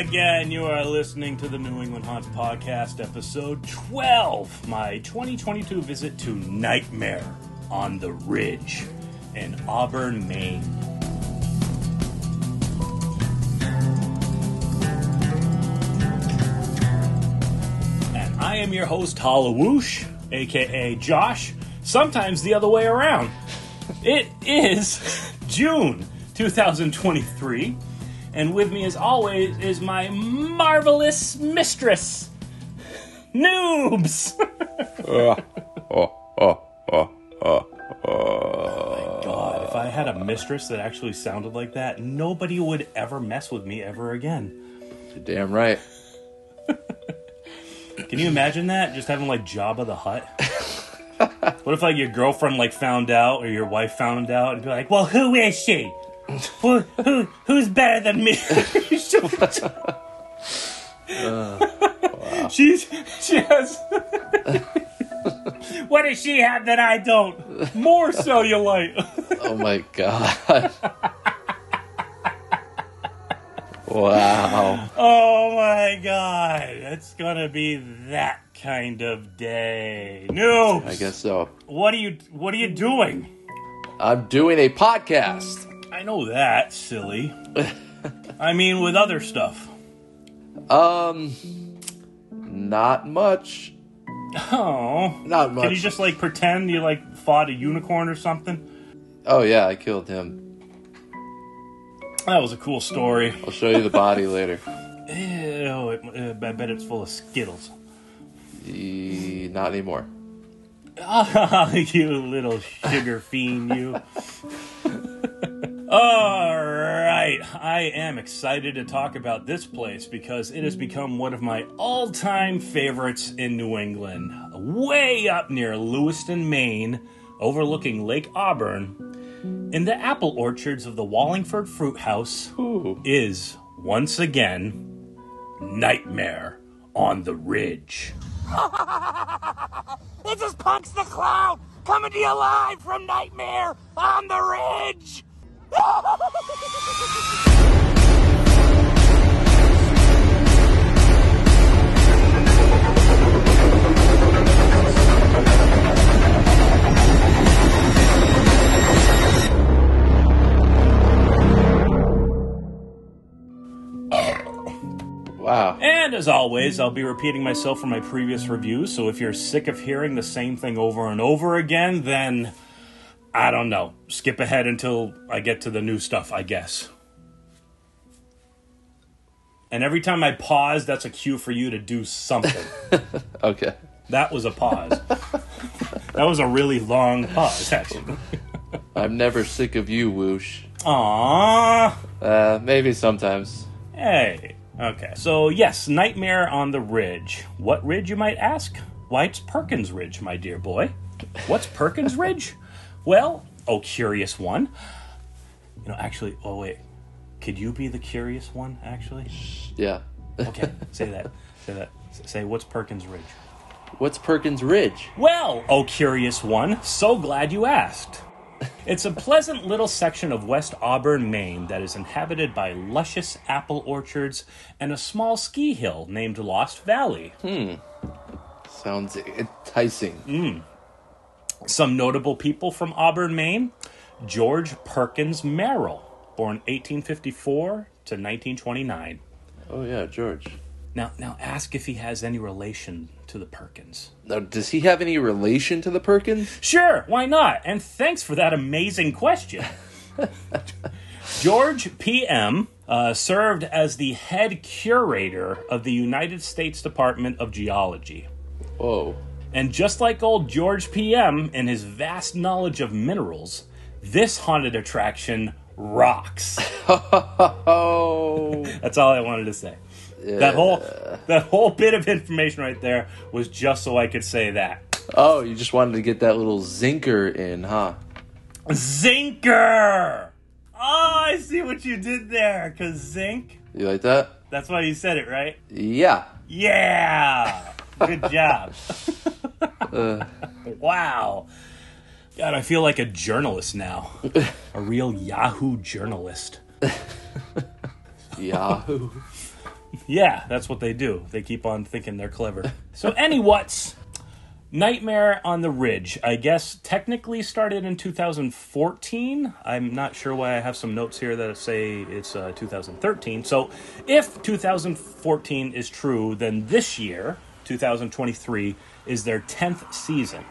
again. You are listening to the New England Haunts Podcast, episode 12. My 2022 visit to Nightmare on the Ridge in Auburn, Maine. And I am your host, Hollowoosh, a.k.a. Josh, sometimes the other way around. It is June 2023. And with me, as always, is my marvelous mistress, Noobs. Oh my God, if I had a mistress that actually sounded like that, nobody would ever mess with me ever again. You're damn right. Can you imagine that? Just having like Jabba the Hutt? What if like your girlfriend like found out or your wife found out and be like, well, who is she? Who's better than me? Wow. She has. What does she have that I don't? More cellulite. Oh my God. Wow. Oh my God. It's gonna be that kind of day. No. I guess so. What are you doing? I'm doing a podcast. I know that, silly. I mean, with other stuff. Not much. Oh. Not much. Can you just, like, pretend you, like, fought a unicorn or something? Oh, yeah, I killed him. That was a cool story. I'll show you the body later. Ew, I bet it's full of Skittles. Not anymore. Ah, you little sugar fiend, you. Alright, I am excited to talk about this place because it has become one of my all-time favorites in New England. Way up near Lewiston, Maine, overlooking Lake Auburn, in the apple orchards of the Wallingford Fruit House, is, once again, Nightmare on the Ridge. This is Punx The Clown, coming to you live from Nightmare on the Ridge! Wow. And as always, I'll be repeating myself from my previous reviews, so if you're sick of hearing the same thing over and over again, then I don't know. Skip ahead until I get to the new stuff, I guess. And every time I pause, that's a cue for you to do something. Okay. That was a pause. That was a really long pause, actually. I'm never sick of you, Whoosh. Aww. Maybe sometimes. Hey. Okay. So, yes, Nightmare on the Ridge. What ridge, you might ask? Why, it's Perkins Ridge, my dear boy. What's Perkins Ridge? Well, oh, curious one. You know, actually, oh, wait. Could you be the curious one, actually? Yeah. Okay, say that. Say that. Say, what's Perkins Ridge? What's Perkins Ridge? Well, oh, curious one, so glad you asked. It's a pleasant little section of West Auburn, Maine that is inhabited by luscious apple orchards and a small ski hill named Lost Valley. Sounds enticing. Some notable people from Auburn, Maine. George Perkins Merrill, born 1854 to 1929. Oh, yeah, George. Now ask if he has any relation to the Perkins. Now, does he have any relation to the Perkins? Sure, why not? And thanks for that amazing question. George P.M. Served as the head curator of the United States Department of Geology. Whoa. And just like old George P.M. and his vast knowledge of minerals, this haunted attraction rocks. Oh. That's all I wanted to say. Yeah. That whole bit of information right there was just so I could say that. Oh, you just wanted to get that little zinker in, huh? Zinker! Oh, I see what you did there, because zinc. You like that? That's why you said it, right? Yeah. Yeah! Good job. Wow. God, I feel like a journalist now. A real Yahoo journalist. Yahoo. Yeah, that's what they do. They keep on thinking they're clever. So anyways, Nightmare on the Ridge, I guess technically started in 2014. I'm not sure why I have some notes here that say it's 2013. So if 2014 is true, then this year, 2023, is their 10th season.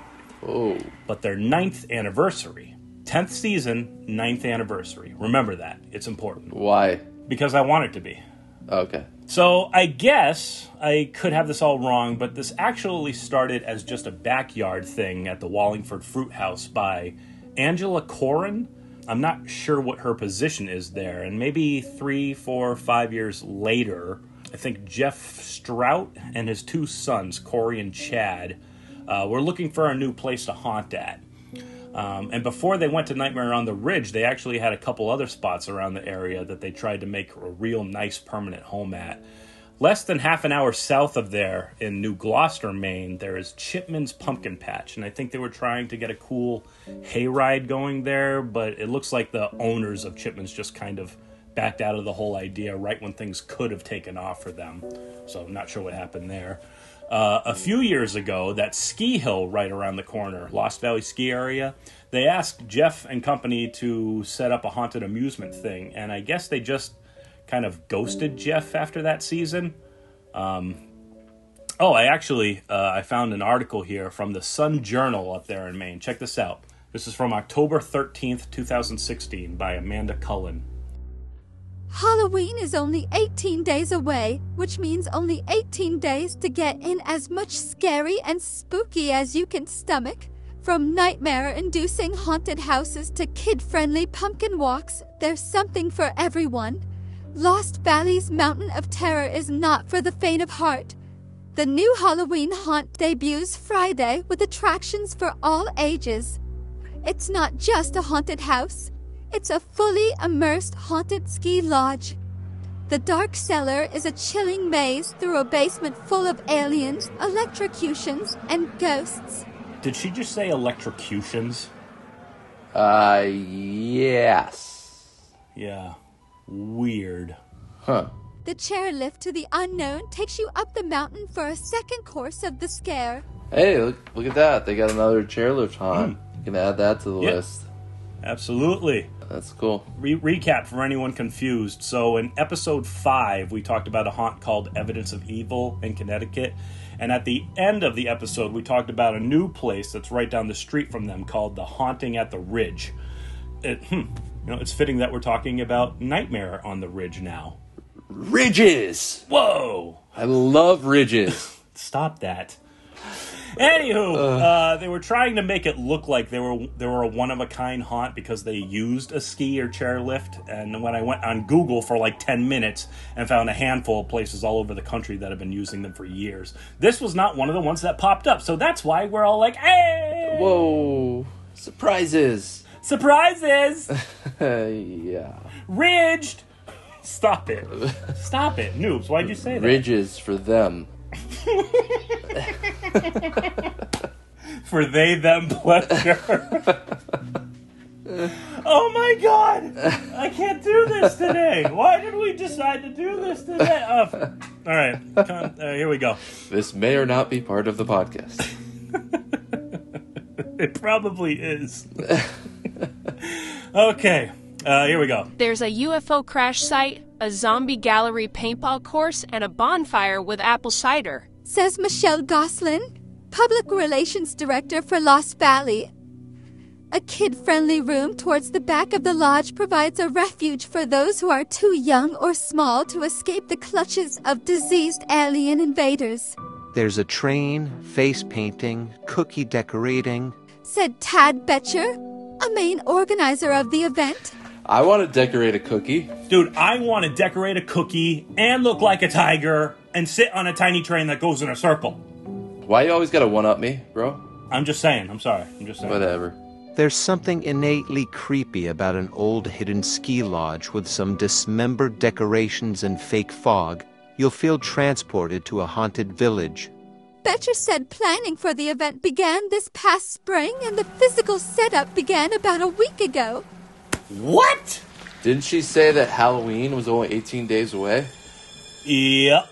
Oh. But their 9th anniversary. 10th season, 9th anniversary. Remember that. It's important. Why? Because I want it to be. Okay. So I guess I could have this all wrong, but this actually started as just a backyard thing at the Wallingford Fruit House by Angela Corrin. I'm not sure what her position is there. And maybe 3, 4, 5 years later, I think Jeff Strout and his 2 sons, Corey and Chad, were looking for a new place to haunt at. And before they went to Nightmare on the Ridge, they actually had a couple other spots around the area that they tried to make a real nice permanent home at. Less than half an hour south of there in New Gloucester, Maine, there is Chipman's Pumpkin Patch. And I think they were trying to get a cool hayride going there, but it looks like the owners of Chipman's just kind of backed out of the whole idea right when things could have taken off for them. So I'm not sure what happened there. A few years ago, that ski hill right around the corner, Lost Valley Ski Area, they asked Jeff and company to set up a haunted amusement thing, and I guess they just kind of ghosted Jeff after that season. I found an article here from the Sun Journal up there in Maine. Check this out. This is from October 13th, 2016 by Amanda Cullen. Halloween is only 18 days away, which means only 18 days to get in as much scary and spooky as you can stomach. From nightmare-inducing haunted houses to kid-friendly pumpkin walks, there's something for everyone. Lost Valley's Mountain of Terror is not for the faint of heart. The new Halloween haunt debuts Friday with attractions for all ages. It's not just a haunted house. It's a fully immersed haunted ski lodge. The Dark Cellar is a chilling maze through a basement full of aliens, electrocutions, and ghosts. Did she just say electrocutions? Yes. Yeah. Weird. Huh. The chairlift to the unknown takes you up the mountain for a second course of the scare. Hey, look at that. They got another chairlift haunt. You can add that to the list. Absolutely. That's cool. Recap for anyone confused. So in episode 5, we talked about a haunt called Evidence of Evil in Connecticut. And at the end of the episode, we talked about a new place that's right down the street from them called The Haunting at the Ridge. It's fitting that we're talking about Nightmare on the Ridge now. Ridges! Whoa! I love ridges. Stop that. Anywho, they were trying to make it look like they were a one-of-a-kind haunt because they used a ski or chairlift. And when I went on Google for like 10 minutes and found a handful of places all over the country that have been using them for years, this was not one of the ones that popped up. So that's why we're all like, hey! Whoa. Surprises. Surprises! Yeah. Ridged! Stop it. Stop it. Noobs, why'd you say that? Ridges for them. For they, them pleasure. Oh my god! I can't do this today. Why did we decide to do this today? Alright, here we go. This may or not be part of the podcast. It probably is. Okay, here we go. There's a UFO crash site, a zombie gallery paintball course, and a bonfire with apple cider. Says Michelle Goslin, Public Relations Director for Lost Valley. A kid-friendly room towards the back of the lodge provides a refuge for those who are too young or small to escape the clutches of diseased alien invaders. There's a train, face painting, cookie decorating, said Tad Betcher, a main organizer of the event. I want to decorate a cookie. Dude, I want to decorate a cookie and look like a tiger and sit on a tiny train that goes in a circle. Why you always gotta one-up me, bro? I'm just saying. I'm sorry. I'm just saying. Whatever. There's something innately creepy about an old hidden ski lodge with some dismembered decorations and fake fog. You'll feel transported to a haunted village. Betcher said planning for the event began this past spring and the physical setup began about a week ago. What? Didn't she say that Halloween was only 18 days away? Yep.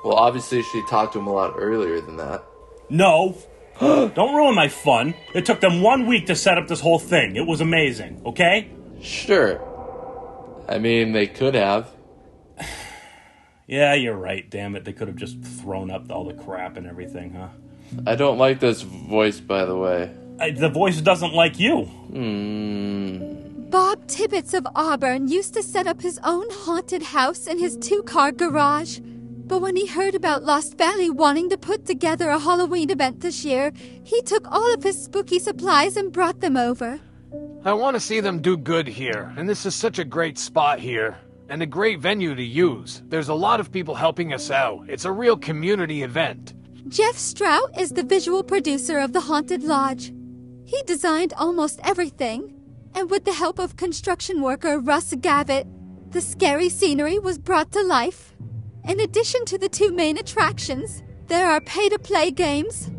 Well, obviously she talked to him a lot earlier than that. No. Don't ruin my fun. It took them 1 week to set up this whole thing. It was amazing, okay? Sure. I mean, they could have. Yeah, you're right, damn it. They could have just thrown up all the crap and everything, huh? I don't like this voice, by the way. The voice doesn't like you. Bob Tibbetts of Auburn used to set up his own haunted house in his 2-car garage. But when he heard about Lost Valley wanting to put together a Halloween event this year, he took all of his spooky supplies and brought them over. I want to see them do good here, and this is such a great spot here. And a great venue to use. There's a lot of people helping us out. It's a real community event. Jeff Strout is the visual producer of the Haunted Lodge. He designed almost everything, and with the help of construction worker Russ Gavitt, the scary scenery was brought to life. In addition to the 2 main attractions, there are pay-to-play games,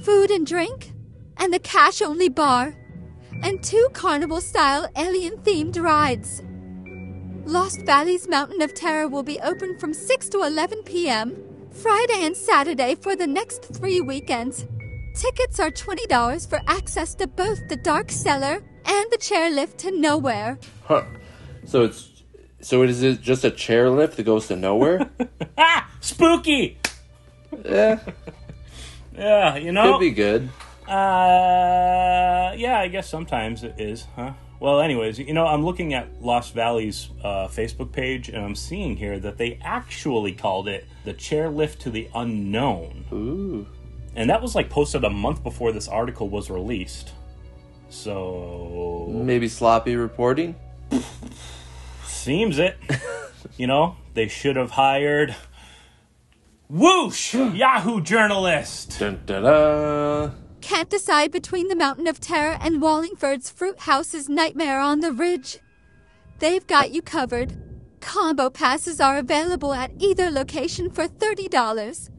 food and drink, and the cash-only bar, and 2 carnival-style alien-themed rides. Lost Valley's Mountain of Terror will be open from 6 to 11 p.m., Friday and Saturday for the next 3 weekends. Tickets are $20 for access to both the Dark Cellar and the chairlift to nowhere. Huh. So is it just a chairlift that goes to nowhere? Spooky! Yeah. Yeah, you know. Could be good. Yeah, I guess sometimes it is, huh? Well, anyways, you know, I'm looking at Lost Valley's Facebook page, and I'm seeing here that they actually called it the Chairlift to the Unknown. Ooh. And that was, like, posted a month before this article was released. So... Maybe sloppy reporting? Seems it. You know, they should have hired... Whoosh! Yahoo journalist! Dun, dun, dun. Can't decide between the Mountain of Terror and Wallingford's Fruit House's Nightmare on the Ridge. They've got you covered. Combo passes are available at either location for $30,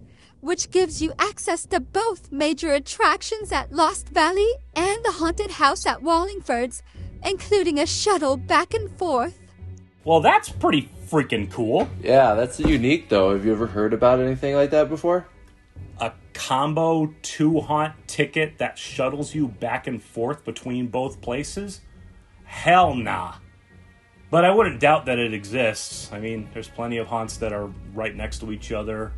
which gives you access to both major attractions at Lost Valley and the haunted house at Wallingford's, including a shuttle back and forth. Well, that's pretty freaking cool. Yeah, that's unique, though. Have you ever heard about anything like that before? A combo 2-haunt ticket that shuttles you back and forth between both places? Hell nah. But I wouldn't doubt that it exists. I mean, there's plenty of haunts that are right next to each other.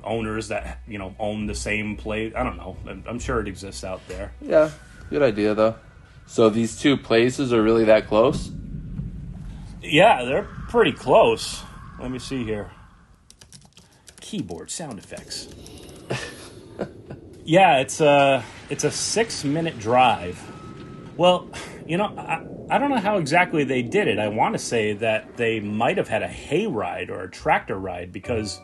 Owners that, you know, own the same place. I don't know. I'm sure it exists out there. Yeah, good idea, though. So these 2 places are really that close? Yeah, they're pretty close. Let me see here. Keyboard sound effects. Yeah, it's a 6-minute drive. Well, you know, I don't know how exactly they did it. I want to say that they might have had a hayride or a tractor ride because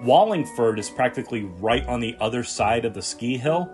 Wallingford is practically right on the other side of the ski hill,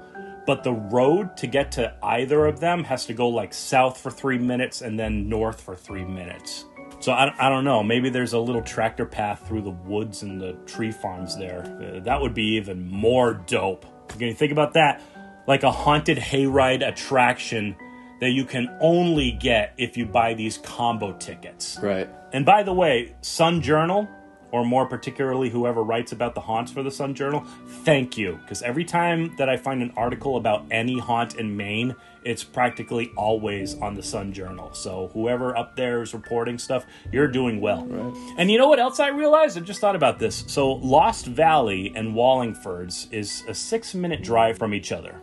but the road to get to either of them has to go like south for 3 minutes and then north for 3 minutes. So I don't know. Maybe there's a little tractor path through the woods and the tree farms there. That would be even more dope. Can you think about that? Like a haunted hayride attraction that you can only get if you buy these combo tickets. Right. And by the way, Sun Journal, or more particularly whoever writes about the haunts for the Sun Journal, thank you. Because every time that I find an article about any haunt in Maine, it's practically always on the Sun Journal. So whoever up there is reporting stuff, you're doing well. Right. And you know what else I realized? I just thought about this. So Lost Valley and Wallingford's is a 6-minute drive from each other.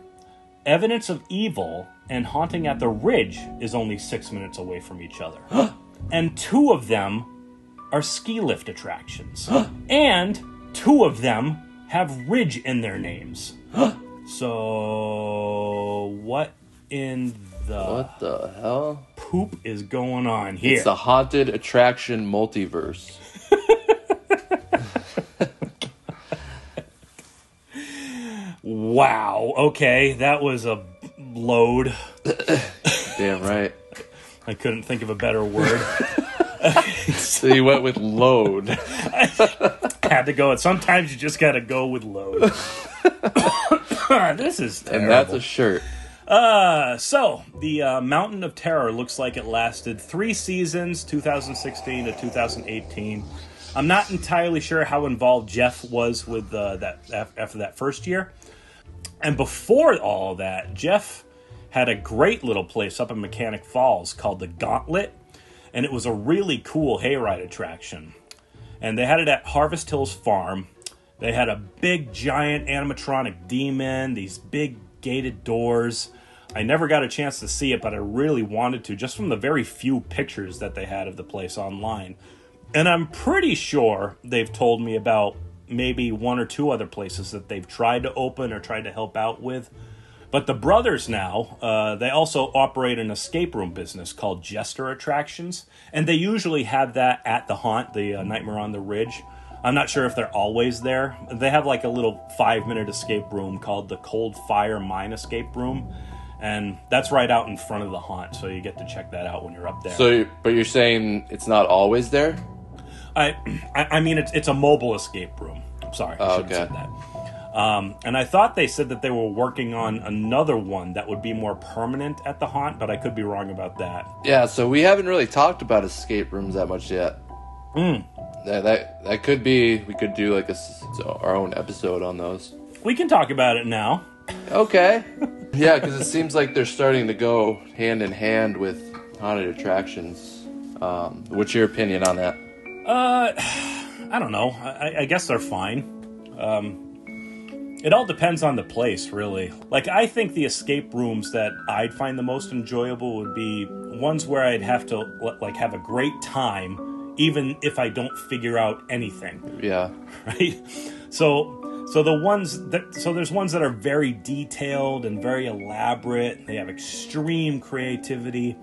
Evidence of Evil and Haunting at the Ridge is only 6 minutes away from each other. And 2 of them are ski lift attractions. And 2 of them have Ridge in their names. So what in What the hell? poop is going on here? It's the haunted attraction multiverse. Wow. Okay, that was a load. Damn right. I couldn't think of a better word. So you went with load. Had to go. Sometimes you just gotta go with load. This is terrible. And that's a shirt. So the Mountain of Terror looks like it lasted 3 seasons, 2016 to 2018. I'm not entirely sure how involved Jeff was with that after that first year. And before all of that, Jeff had a great little place up in Mechanic Falls called the Gauntlet, and it was a really cool hayride attraction. And they had it at Harvest Hills Farm. They had a big, giant animatronic demon, these big gated doors. I never got a chance to see it, but I really wanted to, just from the very few pictures that they had of the place online. And I'm pretty sure they've told me about maybe one or two other places that they've tried to open or tried to help out with. But the brothers now, they also operate an escape room business called Jester Attractions. And they usually have that at the Haunt, the Nightmare on the Ridge. I'm not sure if they're always there. They have like a little 5-minute escape room called the Cold Fire Mine Escape Room. And that's right out in front of the Haunt, so you get to check that out when you're up there. So, but you're saying it's not always there? I mean, it's a mobile escape room. I'm sorry, I shouldn't have said that. And I thought they said that they were working on another one that would be more permanent at the Haunt, but I could be wrong about that. Yeah, so we haven't really talked about escape rooms that much yet. That could be, we could do like our own episode on those. We can talk about it now. Okay. Yeah, because it seems like they're starting to go hand in hand with haunted attractions. What's your opinion on that? I don't know. I guess they're fine. It all depends on the place, really. Like, I think the escape rooms that I'd find the most enjoyable would be ones where I'd have to, like, have a great time, even if I don't figure out anything. Yeah. Right? So there's ones that are very detailed and very elaborate. They have extreme creativity.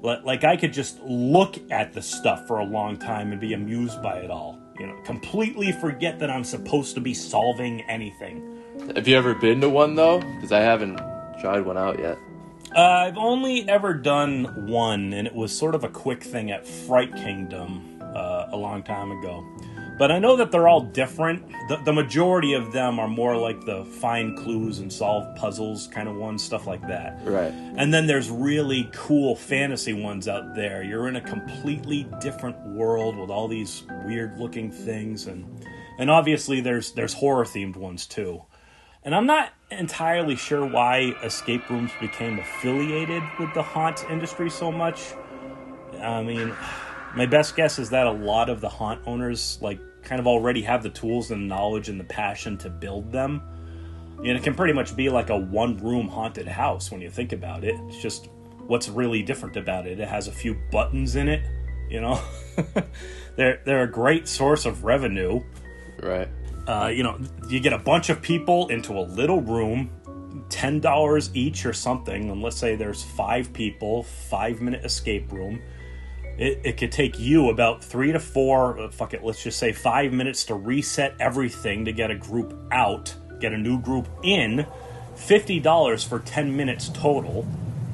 Like, I could just look at the stuff for a long time and be amused by it all. You know, completely forget that I'm supposed to be solving anything. Have you ever been to one, though? Because I haven't tried one out yet. I've only ever done one, and it was sort of a quick thing at Fright Kingdom a long time ago. But I know that they're all different. The majority of them are more like the find clues and solve puzzles kind of ones, stuff like that. Right. And then there's really cool fantasy ones out there. You're in a completely different world with all these weird-looking things. And obviously there's horror-themed ones, too. And I'm not entirely sure why escape rooms became affiliated with the haunt industry so much. I mean, my best guess is that a lot of the haunt owners, like, kind of already have the tools and knowledge and the passion to build them. And it can pretty much be like a one-room haunted house when you think about it. It's just what's really different about it. It has a few buttons in it, you know. They're a great source of revenue. Right. You get a bunch of people into a little room, $10 each or something, and let's say there's 5 people, 5-minute escape room. It could take you about 3 to 4, let's just say 5 minutes to reset everything to get a group out, get a new group in, $50 for 10 minutes total,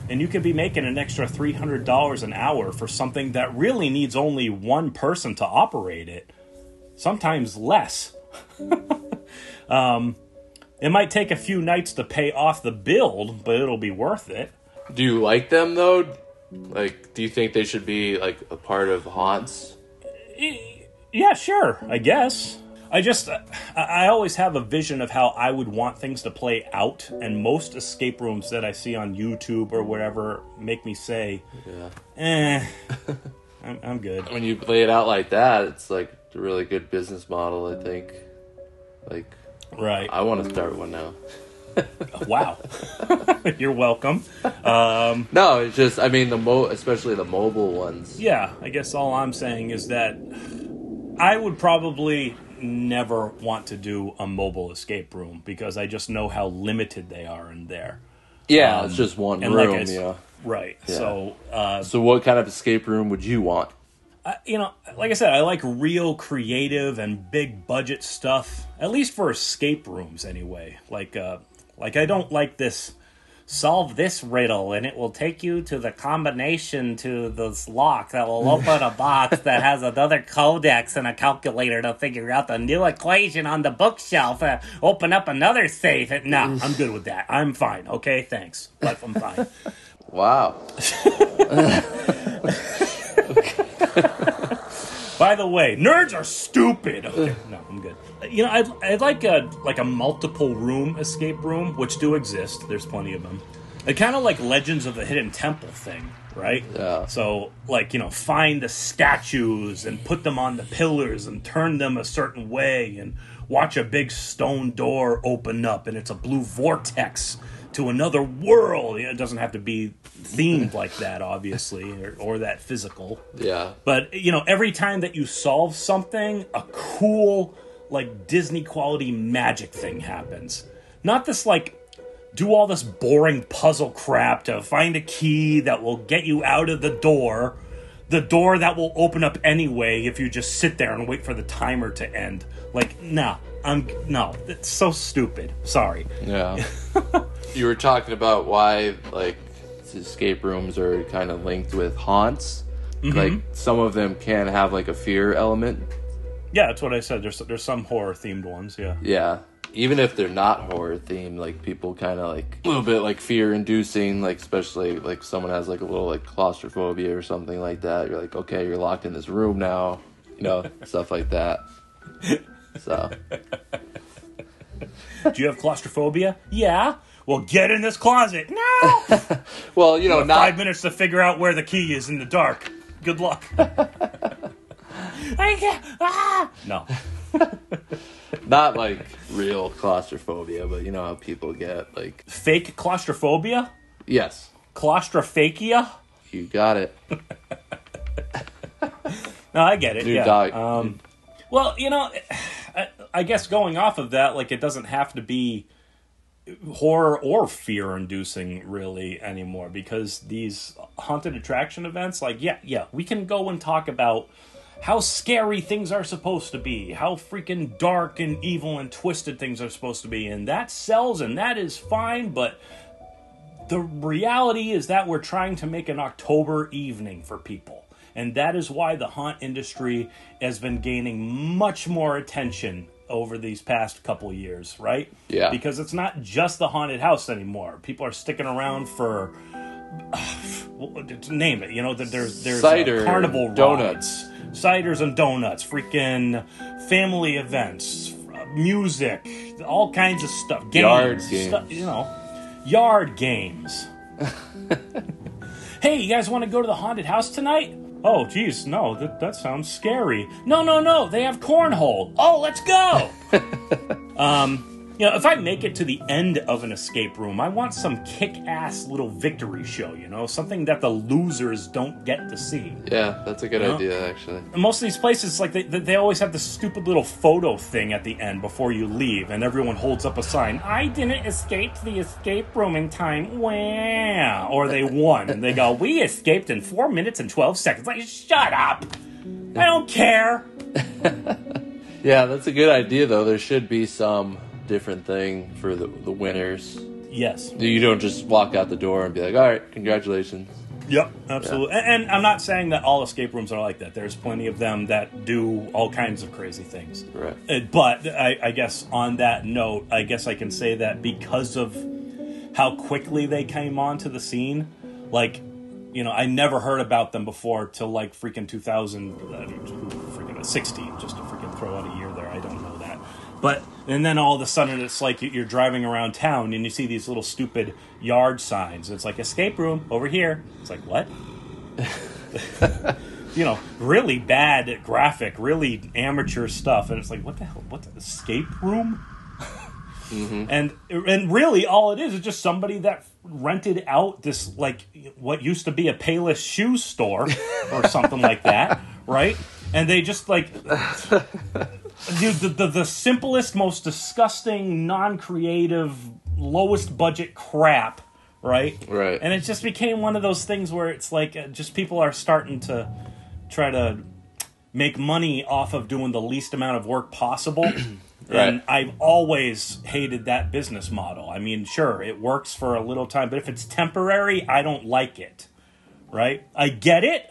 and you could be making an extra $300 an hour for something that really needs only one person to operate it, sometimes less. It might take a few nights to pay off the build, but it'll be worth it. Do you like them, though? Like, do you think they should be, like, a part of haunts? Yeah, sure, I guess. I always have a vision of how I would want things to play out, and most escape rooms that I see on YouTube or whatever make me say, I'm good. When you lay it out like that, it's, like, a really good business model, I think. Like, right. I want to start one now. Wow. You're welcome. No, it's just, I mean, especially the mobile ones. Yeah, I guess all I'm saying is that I would probably never want to do a mobile escape room because I just know how limited they are in there. Yeah, it's just one room, like Right. Yeah. So what kind of escape room would you want? Like I said, I like real creative and big budget stuff, at least for escape rooms anyway. Like I don't like this, solve this riddle and it will take you to the combination to this lock that will open a box that has another codex and a calculator to figure out the new equation on the bookshelf, open up another safe. No, I'm good with that. I'm fine. Okay, thanks. But I'm fine. Wow. By the way, nerds are stupid. Okay, no, I'm good. You know, I'd like a multiple room escape room, which do exist. There's plenty of them. Kind of like Legends of the Hidden Temple thing, right? Yeah. So, like, find the statues and put them on the pillars and turn them a certain way and watch a big stone door open up and it's a blue vortex to another world. It doesn't have to be themed like that, obviously, or that physical. Yeah. But, every time that you solve something, a cool, like, Disney quality magic thing happens. Not this, like, do all this boring puzzle crap to find a key that will get you out of the door that will open up anyway if you just sit there and wait for the timer to end. Like, no, it's so stupid. Sorry. Yeah. You were talking about why, like, escape rooms are kind of linked with haunts. Mm-hmm. Like, some of them can have, like, a fear element. Yeah, that's what I said. There's some horror-themed ones, yeah. Yeah. Even if they're not horror-themed, like, people kind of, like, a little bit, like, fear-inducing, like, especially, like, someone has, like, a little, like, claustrophobia or something like that. You're like, okay, you're locked in this room now. Stuff like that. So. Do you have claustrophobia? Yeah. Well, get in this closet. No! Well, you have not 5 minutes to figure out where the key is in the dark. Good luck. I can't. No. Not, like, real claustrophobia, but you know how people get, like... Fake claustrophobia? Yes. Claustrophakia? You got it. No, I get it, New yeah. dog. Well, I guess going off of that, like, it doesn't have to be horror or fear-inducing, really, anymore, because these haunted attraction events, like, yeah, we can go and talk about how scary things are supposed to be, how freaking dark and evil and twisted things are supposed to be, and that sells, and that is fine, but the reality is that we're trying to make an October evening for people, and that is why the haunt industry has been gaining much more attention over these past couple years, right? Yeah. Because it's not just the haunted house anymore. People are sticking around for... name it, there's cider, carnival donuts. rides. Ciders and donuts, freaking family events, music, all kinds of stuff. Games, yard games. Hey, you guys want to go to the haunted house tonight? Oh, geez, no, that sounds scary. No, they have cornhole. Oh, let's go! If I make it to the end of an escape room, I want some kick-ass little victory show, something that the losers don't get to see. Yeah, that's a good idea, actually. And most of these places, like, they always have this stupid little photo thing at the end before you leave, and everyone holds up a sign, I didn't escape the escape room in time, wow. Or they won, and they go, we escaped in 4 minutes and 12 seconds. Like, shut up! I don't care! Yeah, that's a good idea, though. There should be some different thing for the winners. Yes. You don't just walk out the door and be like, all right, congratulations. Yep, absolutely. Yeah. And I'm not saying that all escape rooms are like that. There's plenty of them that do all kinds of crazy things. Right. But I guess on that note, I guess I can say that because of how quickly they came onto the scene, like, I never heard about them before till like freaking 2016, just to freaking throw out a year there. I don't know that. And then all of a sudden it's like you're driving around town and you see these little stupid yard signs. It's like, escape room over here. It's like, what? Really bad graphic, really amateur stuff. And it's like, what the hell? What's an escape room? Mm-hmm. And really all it is just somebody that rented out this, like, what used to be a Payless shoe store or something like that, right? And they just, like... The simplest, most disgusting, non-creative, lowest budget crap, right? Right. And it just became one of those things where it's like just people are starting to try to make money off of doing the least amount of work possible. Right. And I've always hated that business model. I mean, sure, it works for a little time, but if it's temporary, I don't like it, right? I get it,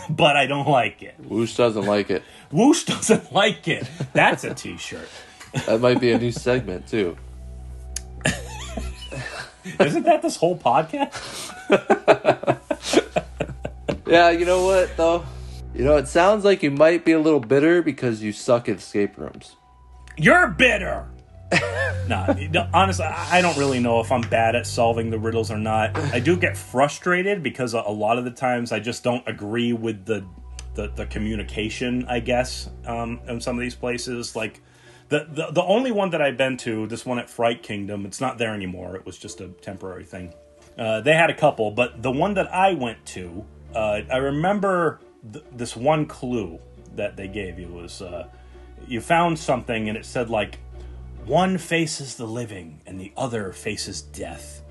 but I don't like it. Whoosh doesn't like it. Whoosh doesn't like it. That's a t-shirt. That might be a new segment, too. Isn't that this whole podcast? Yeah, you know what, though? You know, it sounds like you might be a little bitter because you suck at escape rooms. You're bitter! No, honestly, I don't really know if I'm bad at solving the riddles or not. I do get frustrated because a lot of the times I just don't agree with the communication, I guess, in some of these places. Like, the only one that I've been to, this one at Fright Kingdom, it's not there anymore. It was just a temporary thing. They had a couple, but the one that I went to, I remember this one clue that they gave you was, you found something and it said, like, one faces the living and the other faces death.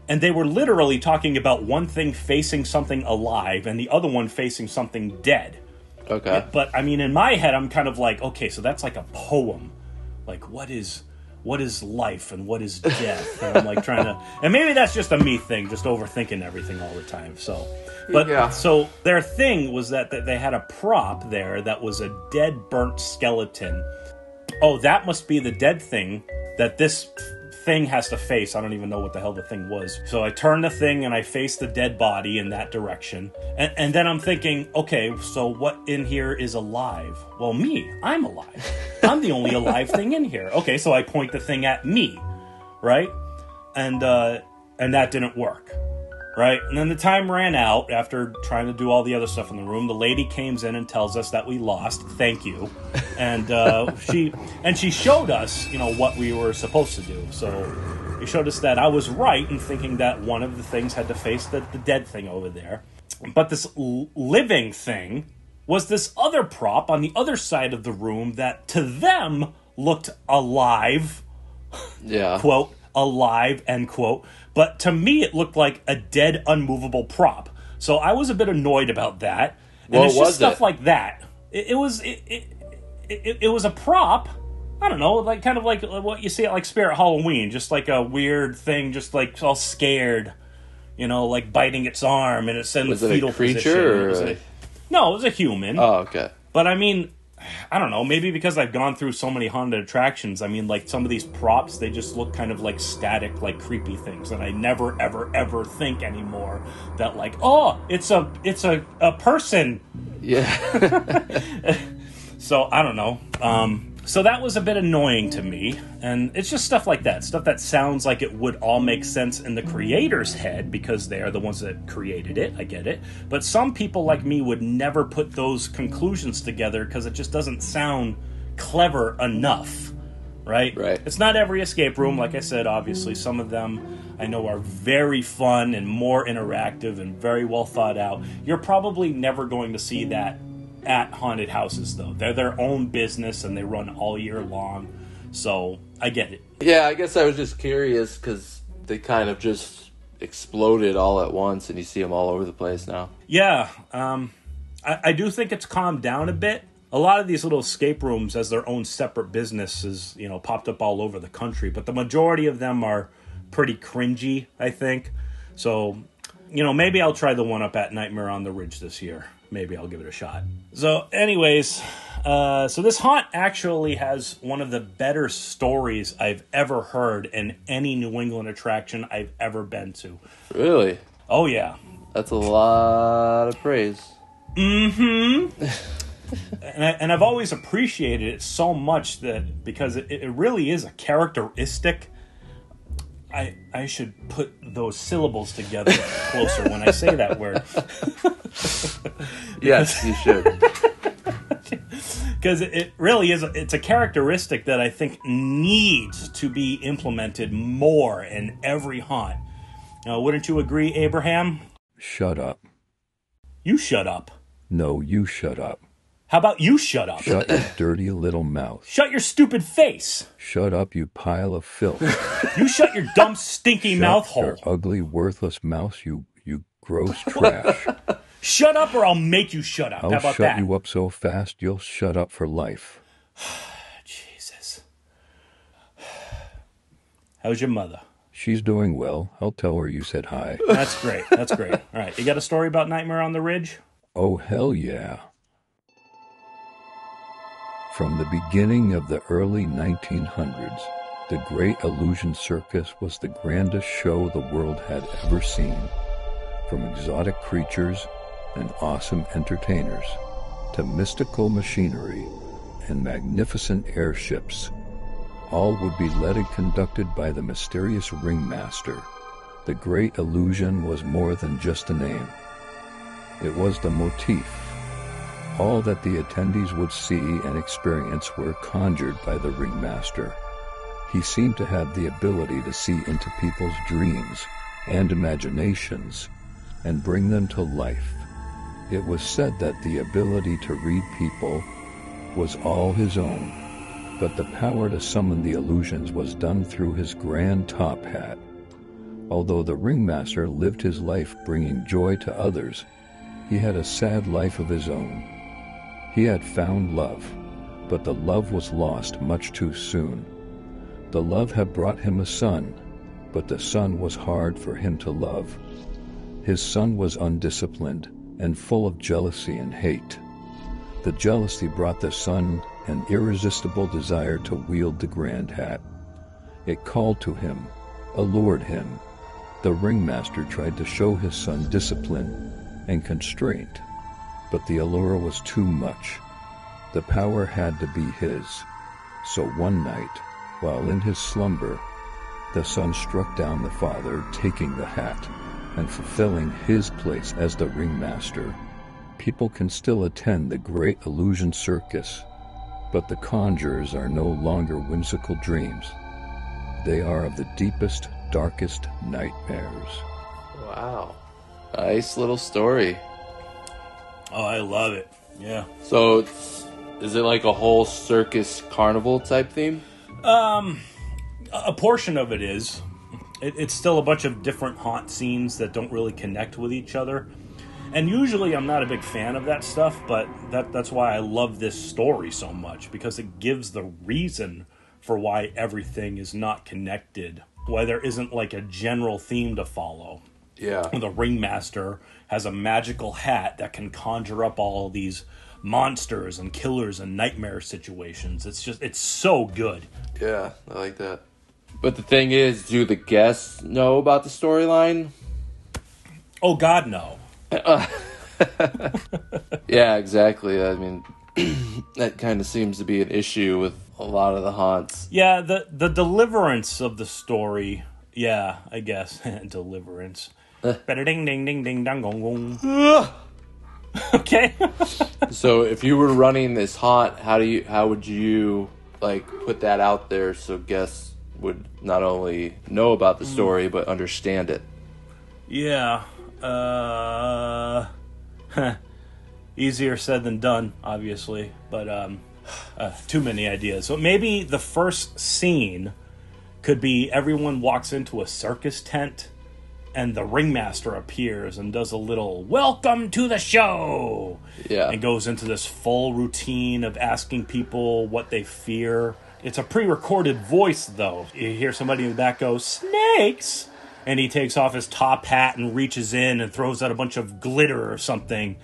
And they were literally talking about one thing facing something alive and the other one facing something dead. Okay. But, I mean, in my head, I'm kind of like, okay, so that's like a poem. Like, what is life and what is death? And I'm like trying to... And maybe that's just a me thing, just overthinking everything all the time, so... But, yeah. So their thing was that they had a prop there that was a dead, burnt skeleton. Oh, that must be the dead thing that this thing has to face. I don't even know what the hell the thing was. So I turned the thing and I faced the dead body in that direction. And then I'm thinking, okay, so what in here is alive? Well, me. I'm alive. I'm the only alive thing in here. Okay, so I point the thing at me, right? And that didn't work. Right? And then the time ran out after trying to do all the other stuff in the room. The lady came in and tells us that we lost. Thank you. And she showed us, what we were supposed to do. So she showed us that I was right in thinking that one of the things had to face the dead thing over there. But this living thing was this other prop on the other side of the room that to them looked alive. Yeah. Quote, alive, end quote. But to me, it looked like a dead, unmovable prop. So I was a bit annoyed about that. And Well, it's just was stuff it? like that. It was a prop. I don't know, like kind of like what you see at like Spirit Halloween, just like a weird thing, just like all scared, like biting its arm, and it's in Was the it fetal a creature? position. No, it was a human. Oh, okay. But I mean, I don't know, maybe because I've gone through so many haunted attractions, I mean, like, some of these props, they just look kind of like static, like, creepy things, and I never, ever, ever think anymore that, like, oh, it's a person. Yeah. So, I don't know. So that was a bit annoying to me, and it's just stuff like that, stuff that sounds like it would all make sense in the creator's head, because they are the ones that created it, I get it, but some people like me would never put those conclusions together, because it just doesn't sound clever enough, right? Right. It's not every escape room, like I said, obviously, some of them I know are very fun, and more interactive, and very well thought out. You're probably never going to see that at haunted houses, though. They're their own business and they run all year long, so I get it. Yeah, I guess I was just curious because they kind of just exploded all at once and you see them all over the place now. Yeah, I do think it's calmed down a bit. A lot of these little escape rooms as their own separate businesses, popped up all over the country, but the majority of them are pretty cringy, I think. So, maybe I'll try the one up at Nightmare on the Ridge this year. Maybe I'll give it a shot. So anyways, so this haunt actually has one of the better stories I've ever heard in any New England attraction I've ever been to. Really? Oh, yeah. That's a lot of praise. Mm-hmm. and I've always appreciated it so much that because it really is a characteristic. I should put those syllables together closer when I say that word. Yes, you should. Because it really is, it's a characteristic that I think needs to be implemented more in every haunt. Now, wouldn't you agree, Abraham? Shut up. You shut up. No, you shut up. How about you shut up? Shut your dirty little mouth. Shut your stupid face. Shut up, you pile of filth. You shut your dumb, stinky mouth hole. Your ugly, worthless mouth, you gross trash. Shut up or I'll make you shut up. How about that? I'll shut you up so fast, you'll shut up for life. Jesus. How's your mother? She's doing well. I'll tell her you said hi. That's great. That's great. All right. You got a story about Nightmare on the Ridge? Oh, hell yeah. From the beginning of the early 1900s, the Great Illusion Circus was the grandest show the world had ever seen. From exotic creatures and awesome entertainers to mystical machinery and magnificent airships, all would be led and conducted by the mysterious ringmaster. The great illusion was more than just a name. It was the motif. All that the attendees would see and experience were conjured by the ringmaster. He seemed to have the ability to see into people's dreams and imaginations and bring them to life. It was said that the ability to read people was all his own, but the power to summon the illusions was done through his grand top hat. Although the ringmaster lived his life bringing joy to others, he had a sad life of his own. He had found love, but the love was lost much too soon. The love had brought him a son, but the son was hard for him to love. His son was undisciplined and full of jealousy and hate. The jealousy brought the son an irresistible desire to wield the grand hat. It called to him, allured him. The ringmaster tried to show his son discipline and constraint, but the allure was too much. The power had to be his. So one night, while in his slumber, the son struck down the father, taking the hat and fulfilling his place as the ringmaster. People can still attend the great illusion circus, but the conjurers are no longer whimsical dreams. They are of the deepest, darkest nightmares. Wow. Nice little story. Oh, I love it. Yeah. So, is it like a whole circus carnival type theme? A portion of it is. It's still a bunch of different haunt scenes that don't really connect with each other. And usually I'm not a big fan of that stuff, but that's why I love this story so much, because it gives the reason for why everything is not connected, why there isn't like a general theme to follow. Yeah. The ringmaster has a magical hat that can conjure up all these monsters and killers and nightmare situations. It's so good. Yeah, I like that. But the thing is, do the guests know about the storyline? Oh, God, no. Yeah, exactly. I mean, that kind of seems to be an issue with a lot of the haunts. Yeah, the deliverance of the story, yeah, I guess. Deliverance. Ding ding ding ding dong gong gong. Okay. So if you were running this haunt, how would you like put that out there so guests would not only know about the story but understand it? Yeah. Easier said than done, obviously, but too many ideas. So maybe the first scene could be everyone walks into a circus tent and the ringmaster appears and does a little welcome to the show. Yeah. And goes into this full routine of asking people what they fear. It's a pre-recorded voice, though. You hear somebody in the back go, "Snakes!" And he takes off his top hat and reaches in and throws out a bunch of glitter or something.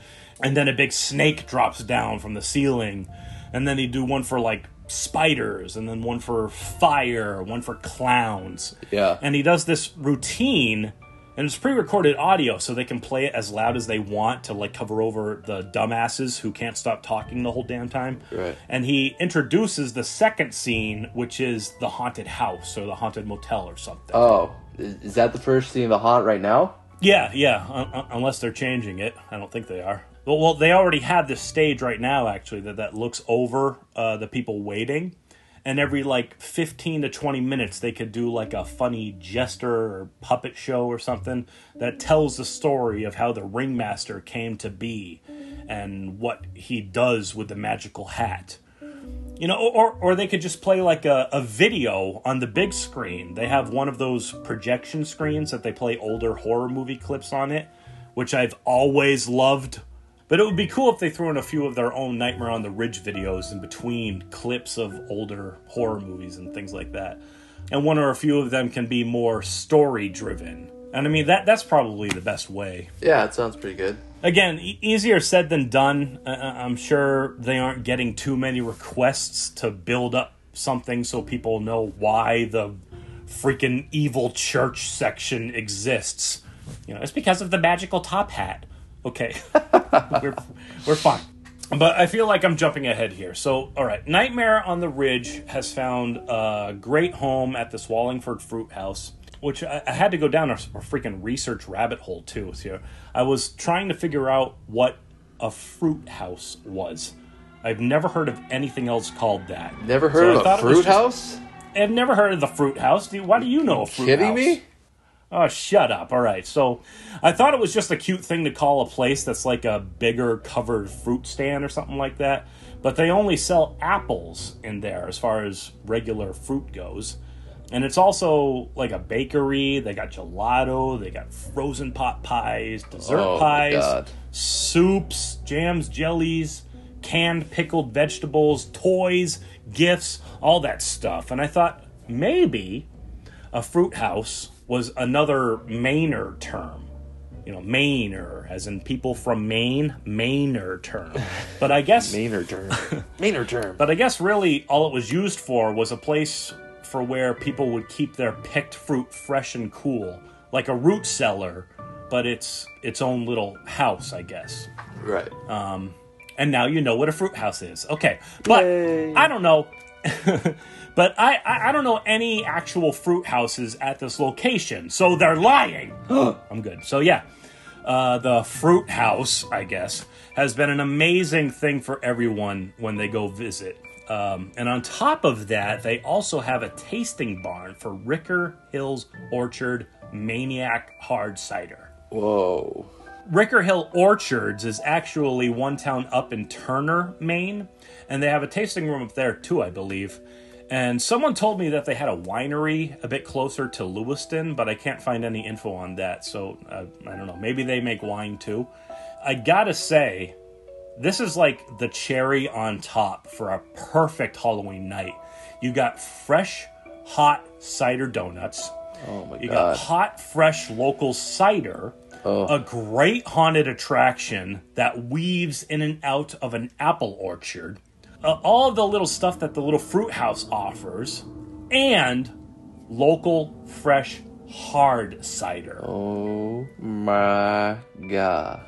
And then a big snake drops down from the ceiling. And then he'd do one for, like, spiders, and then one for fire, one for clowns. Yeah. And he does this routine, and it's pre-recorded audio, so they can play it as loud as they want to, like, cover over the dumbasses who can't stop talking the whole damn time. Right. And he introduces the second scene, which is the haunted house or the haunted motel or something. Oh, is that the first scene of the haunt right now? Yeah, unless they're changing it. I don't think they are. Well, they already have this stage right now, actually, that looks over the people waiting. And every, like, 15 to 20 minutes, they could do, like, a funny jester or puppet show or something that tells the story of how the ringmaster came to be and what he does with the magical hat. You know, or they could just play, like, a video on the big screen. They have one of those projection screens that they play older horror movie clips on it, which I've always loved. But it would be cool if they threw in a few of their own Nightmare on the Ridge videos in between clips of older horror movies and things like that. And one or a few of them can be more story-driven. And I mean, that's probably the best way. Yeah, it sounds pretty good. Again, easier said than done. I'm sure they aren't getting too many requests to build up something so people know why the freaking evil church section exists. You know, it's because of the magical top hat. Okay, we're fine. But I feel like I'm jumping ahead here. So, all right. Nightmare on the Ridge has found a great home at this Wallingford fruit house, which I had to go down a freaking research rabbit hole, too. So I was trying to figure out what a fruit house was. I've never heard of anything else called that. Never heard of a fruit house? I've never heard of the fruit house. Why do you know a fruit house? Kidding me? Oh, shut up. All right. So I thought it was just a cute thing to call a place that's like a bigger covered fruit stand or something like that. But they only sell apples in there as far as regular fruit goes. And it's also like a bakery. They got gelato. They got frozen pot pies, dessert pies, soups, jams, jellies, canned pickled vegetables, toys, gifts, all that stuff. And I thought maybe a fruit house was another Mainer term. You know, Mainer, as in people from Maine, Mainer term. But I guess... Mainer term. Mainer term. But I guess really all it was used for was a place for where people would keep their picked fruit fresh and cool. Like a root cellar, but it's its own little house, I guess. Right. And now you know what a fruit house is. Okay. But Yay. I don't know... But I don't know any actual fruit houses at this location, so they're lying. I'm good. So yeah, the fruit house, I guess, has been an amazing thing for everyone when they go visit. And on top of that, they also have a tasting barn for Ricker Hill's Orchard Mainiac Hard Cider. Whoa. Ricker Hill Orchards is actually one town up in Turner, Maine, and they have a tasting room up there too, I believe. And someone told me that they had a winery a bit closer to Lewiston, but I can't find any info on that, so I don't know. Maybe they make wine too. I gotta say, this is like the cherry on top for a perfect Halloween night. You got fresh, hot cider donuts. Oh my God. You got hot, fresh local cider. A great haunted attraction that weaves in and out of an apple orchard. All of the little stuff that the little fruit house offers, and local, fresh, hard cider. Oh my God.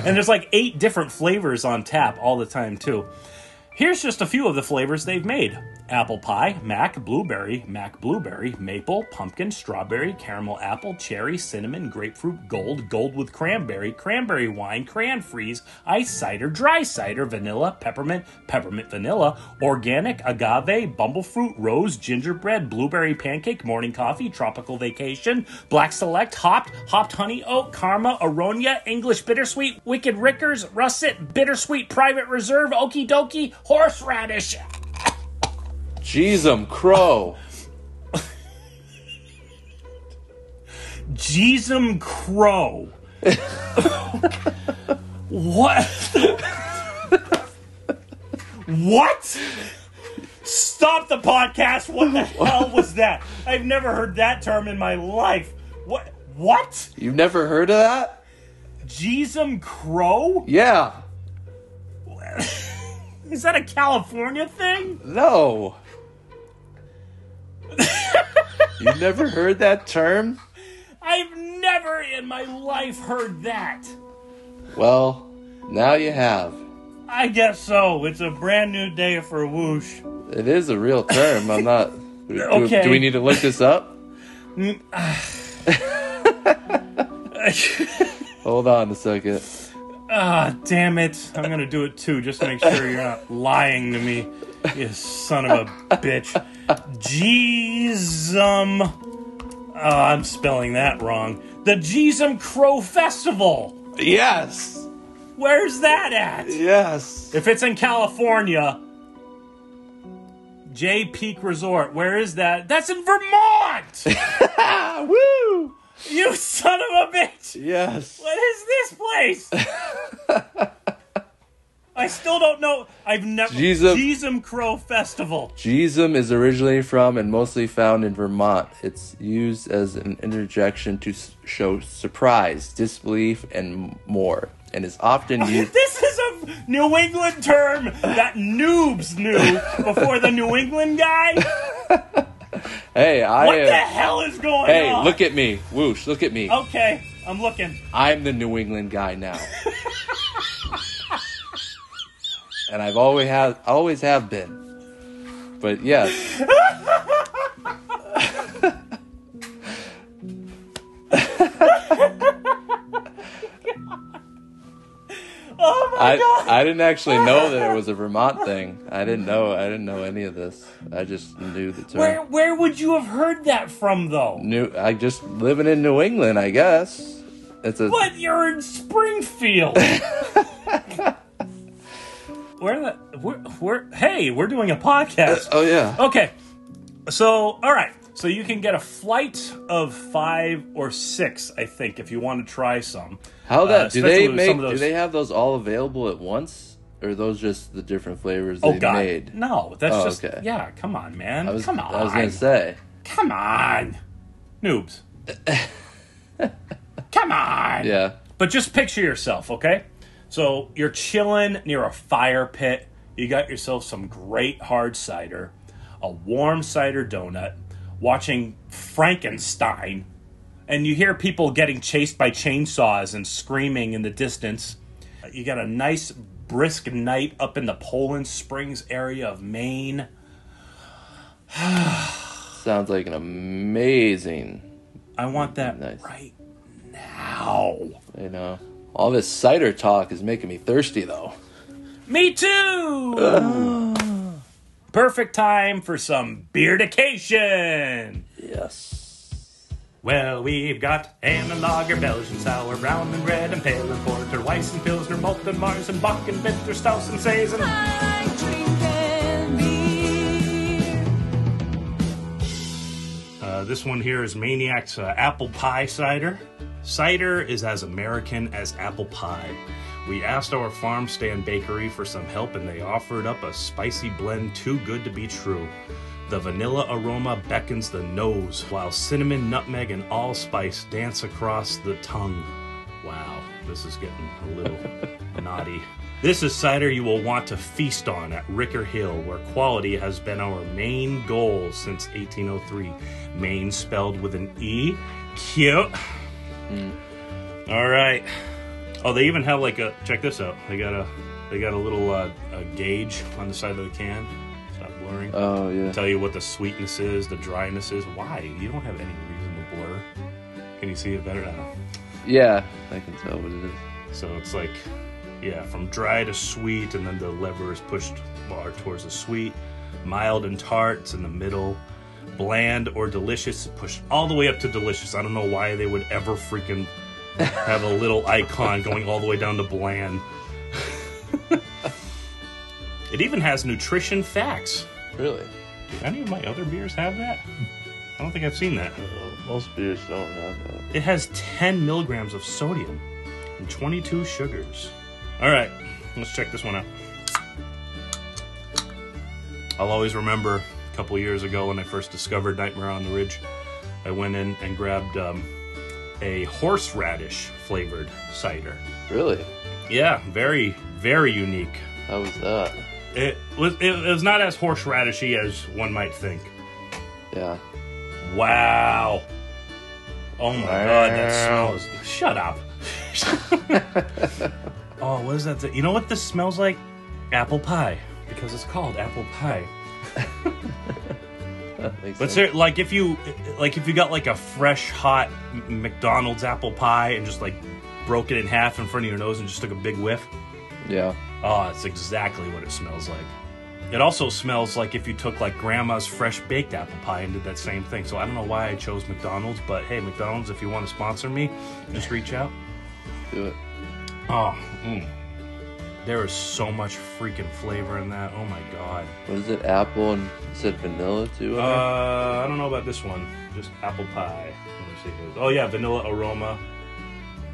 And there's like 8 different flavors on tap all the time, too. Here's just a few of the flavors they've made. Apple pie, mac blueberry, maple, pumpkin, strawberry, caramel apple, cherry, cinnamon, grapefruit, gold with cranberry, cranberry wine, cran freeze, ice cider, dry cider, vanilla, peppermint vanilla, organic, agave, bumblefruit, rose, gingerbread, blueberry pancake, morning coffee, tropical vacation, black select, hopped honey oak, karma, aronia, English bittersweet, wicked rickers, russet, bittersweet, private reserve, okie dokie, horseradish. Jeezum Crow. Jeezum Crow. What? What? Stop the podcast. What the hell was that? I've never heard that term in my life. What? You've never heard of that? Jeezum Crow? Yeah. Is that a California thing? No. You've never heard that term? I've never in my life heard that. Well, now you have. I guess so. It's a brand new day for Whoosh. It is a real term. I'm not... Okay. Do we need to look this up? Hold on a second. Damn it. I'm going to do it too, just to make sure you're not lying to me, you son of a bitch. Jeezum. I'm spelling that wrong. The Jeezum Crow Festival. Yes. Where's that at? Yes. If it's in California, J Peak Resort, where is that? That's in Vermont. Woo. You son of a bitch! Yes. What is this place? I still don't know. I've never... Jeezum Crow Festival. Jeezum is originally from and mostly found in Vermont. It's used as an interjection to show surprise, disbelief, and more. And is often used... This is a New England term that noobs knew before the New England guy. Hey, what the hell is going on? Hey, look at me. Whoosh, look at me. Okay, I'm looking. I'm the New England guy now. and I've always have been. But yes. Oh my God. I didn't actually know that it was a Vermont thing. I didn't know any of this. I just knew the term. Where would you have heard that from, though? I just living in New England, I guess. But you're in Springfield. Hey, we're doing a podcast. Oh yeah. Okay. So, all right. So you can get a flight of 5 or 6, I think, if you want to try some. How that do they have those all available at once, or are those just the different flavors they made? No, that's just okay. Yeah, come on, man. Come on. I was gonna say. Come on. Noobs. Come on. Yeah. But just picture yourself, okay? So you're chilling near a fire pit. You got yourself some great hard cider, a warm cider donut, watching Frankenstein, and you hear people getting chased by chainsaws and screaming in the distance. You got a nice brisk night up in the Poland Springs area of Maine. Sounds like an amazing. I want that right now. I know. All this cider talk is making me thirsty, though. Me too! Perfect time for some beerdication! Yes. Well, we've got ale and lager, Belgian sour, brown and red, and pale and porter, Weiss and Pilsner, malt and Mars and Bock and Winter, Staus and Saison. I like drinking beer. This one here is Mainiac's apple pie cider. Cider is as American as apple pie. We asked our farm stand bakery for some help, and they offered up a spicy blend too good to be true. The vanilla aroma beckons the nose, while cinnamon, nutmeg, and allspice dance across the tongue. Wow, this is getting a little naughty. This is cider you will want to feast on at Ricker Hill, where quality has been our main goal since 1803. Maine spelled with an E. Cute. All right. Oh, they even have like a, check this out. They got a little a gauge on the side of the can. Stop blurring. Oh yeah. Tell you what the sweetness is, the dryness is. Why? You don't have any reason to blur. Can you see it better now? Yeah, I can tell what it is. So it's like, yeah, from dry to sweet, and then the lever is pushed more towards the sweet. Mild and tart, it's in the middle. Bland or delicious, pushed all the way up to delicious. I don't know why they would ever freaking have a little icon going all the way down to bland. It even has nutrition facts. Really? Do any of my other beers have that? I don't think I've seen that. Most beers don't have that. It has 10 milligrams of sodium and 22 sugars. All right, let's check this one out. I'll always remember a couple years ago when I first discovered Nightmare on the Ridge, I went in and grabbed a horseradish flavored cider. Really? Yeah, very, very unique. How was that? It was not as horseradishy as one might think. Yeah. Wow. Oh my God, that smells. Shut up. Oh, what is that? You know what this smells like? Apple pie, because it's called apple pie. But sir, like if you got like a fresh hot McDonald's apple pie and just like broke it in half in front of your nose and just took a big whiff. Yeah. Oh, it's exactly what it smells like. It also smells like if you took like grandma's fresh baked apple pie and did that same thing. So I don't know why I chose McDonald's, but hey, McDonald's, if you want to sponsor me, just reach out. Do it. Oh, there is so much freaking flavor in that. Oh my God. What is it? Apple and you said vanilla too? I don't know about this one. Just apple pie. Let me see. Oh yeah, vanilla aroma,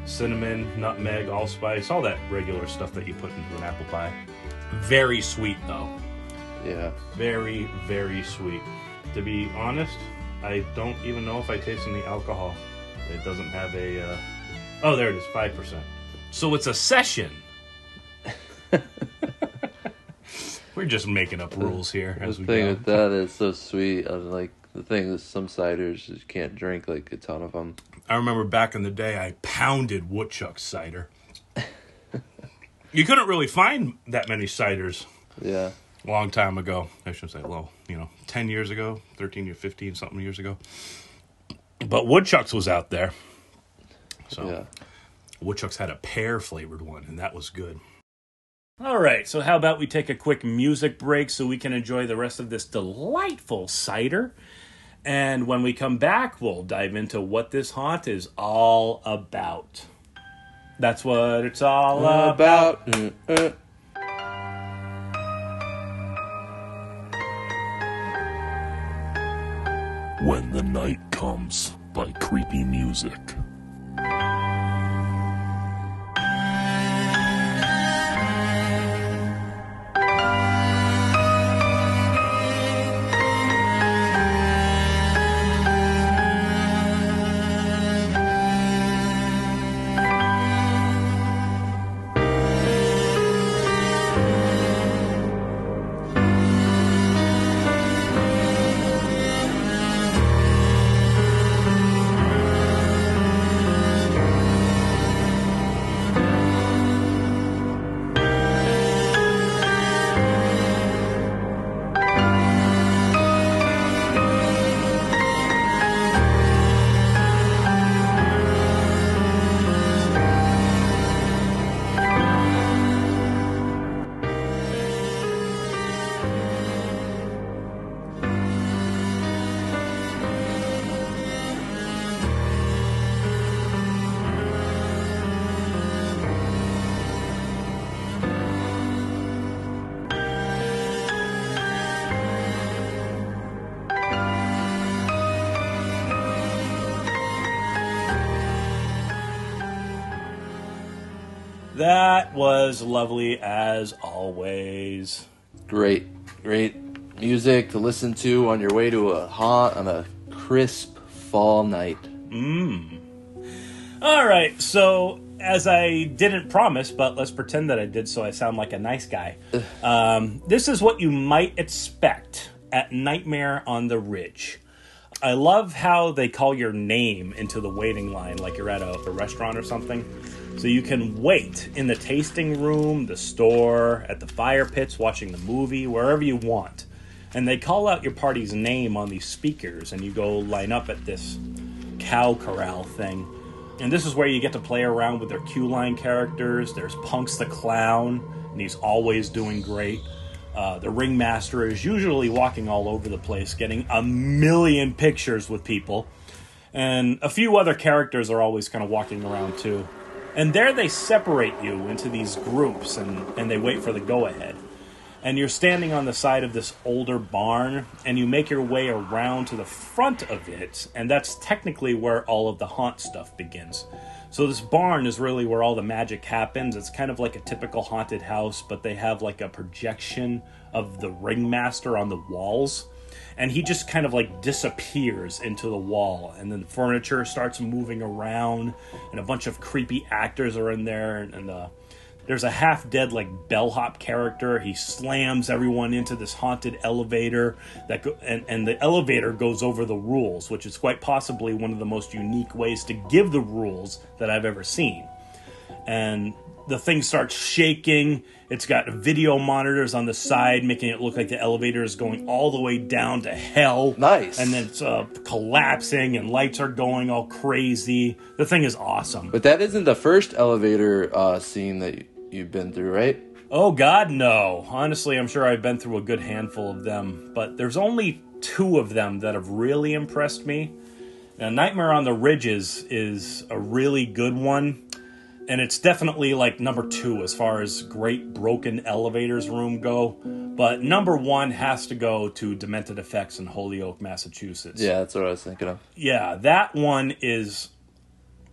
cinnamon, nutmeg, allspice, all that regular stuff that you put into an apple pie. Very sweet though. Yeah. Very, very sweet. To be honest, I don't even know if I taste any alcohol. It doesn't have a... Oh, there it is, 5%. So it's a session. We're just making up rules here as we go. The thing with that is so sweet. Like, the thing is some ciders you can't drink like a ton of them. I remember back in the day, I pounded Woodchuck cider. You couldn't really find that many ciders. Yeah. A long time ago. I shouldn't say 10 years ago, 13 or 15 something years ago. But Woodchuck's was out there. So Yeah. Woodchuck's had a pear-flavored one, and that was good. All right, so how about we take a quick music break so we can enjoy the rest of this delightful cider? And when we come back, we'll dive into what this haunt is all about. That's what it's all about. When the Night Comes by Creepy Music. That was lovely as always. Great music to listen to on your way to a haunt on a crisp fall night. All right, so as I didn't promise, but let's pretend that I did so I sound like a nice guy. This is what you might expect at Nightmare on the Ridge. I love how they call your name into the waiting line like you're at a restaurant or something. So you can wait in the tasting room, the store, at the fire pits, watching the movie, wherever you want. And they call out your party's name on these speakers, and you go line up at this cow corral thing. And this is where you get to play around with their queue line characters. There's Punx The Clown, and he's always doing great. The ringmaster is usually walking all over the place, getting a million pictures with people. And a few other characters are always kind of walking around too. And there they separate you into these groups, and they wait for the go-ahead. And you're standing on the side of this older barn, and you make your way around to the front of it, and that's technically where all of the haunt stuff begins. So this barn is really where all the magic happens. It's kind of like a typical haunted house, but they have like a projection of the ringmaster on the walls. And he just kind of like disappears into the wall. And then the furniture starts moving around. And a bunch of creepy actors are in there. And there's a half-dead like bellhop character. He slams everyone into this haunted elevator. And the elevator goes over the rules, which is quite possibly one of the most unique ways to give the rules that I've ever seen. And the thing starts shaking. It's got video monitors on the side, making it look like the elevator is going all the way down to hell. Nice. And then it's collapsing, and lights are going all crazy. The thing is awesome. But that isn't the first elevator scene that you've been through, right? Oh, God, no. Honestly, I'm sure I've been through a good handful of them. But there's only 2 of them that have really impressed me. Now, Nightmare on the Ridges is a really good one. And it's definitely like number 2 as far as great broken elevators room go. But number 1 has to go to Demented Effects in Holyoke, Massachusetts. Yeah, that's what I was thinking of. Yeah, that one is...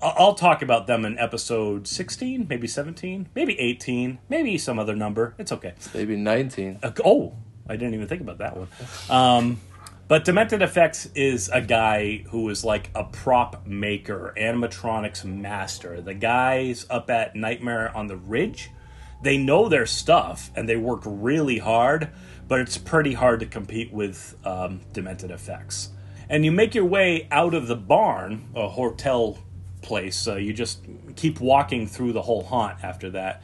I'll talk about them in episode 16, maybe 17, maybe 18, maybe some other number. It's okay. Maybe 19. Oh, I didn't even think about that one. But Demented Effects is a guy who is like a prop maker, animatronics master. The guys up at Nightmare on the Ridge, they know their stuff and they work really hard, but it's pretty hard to compete with Demented Effects. And you make your way out of the barn, a hotel place. You just keep walking through the whole haunt after that.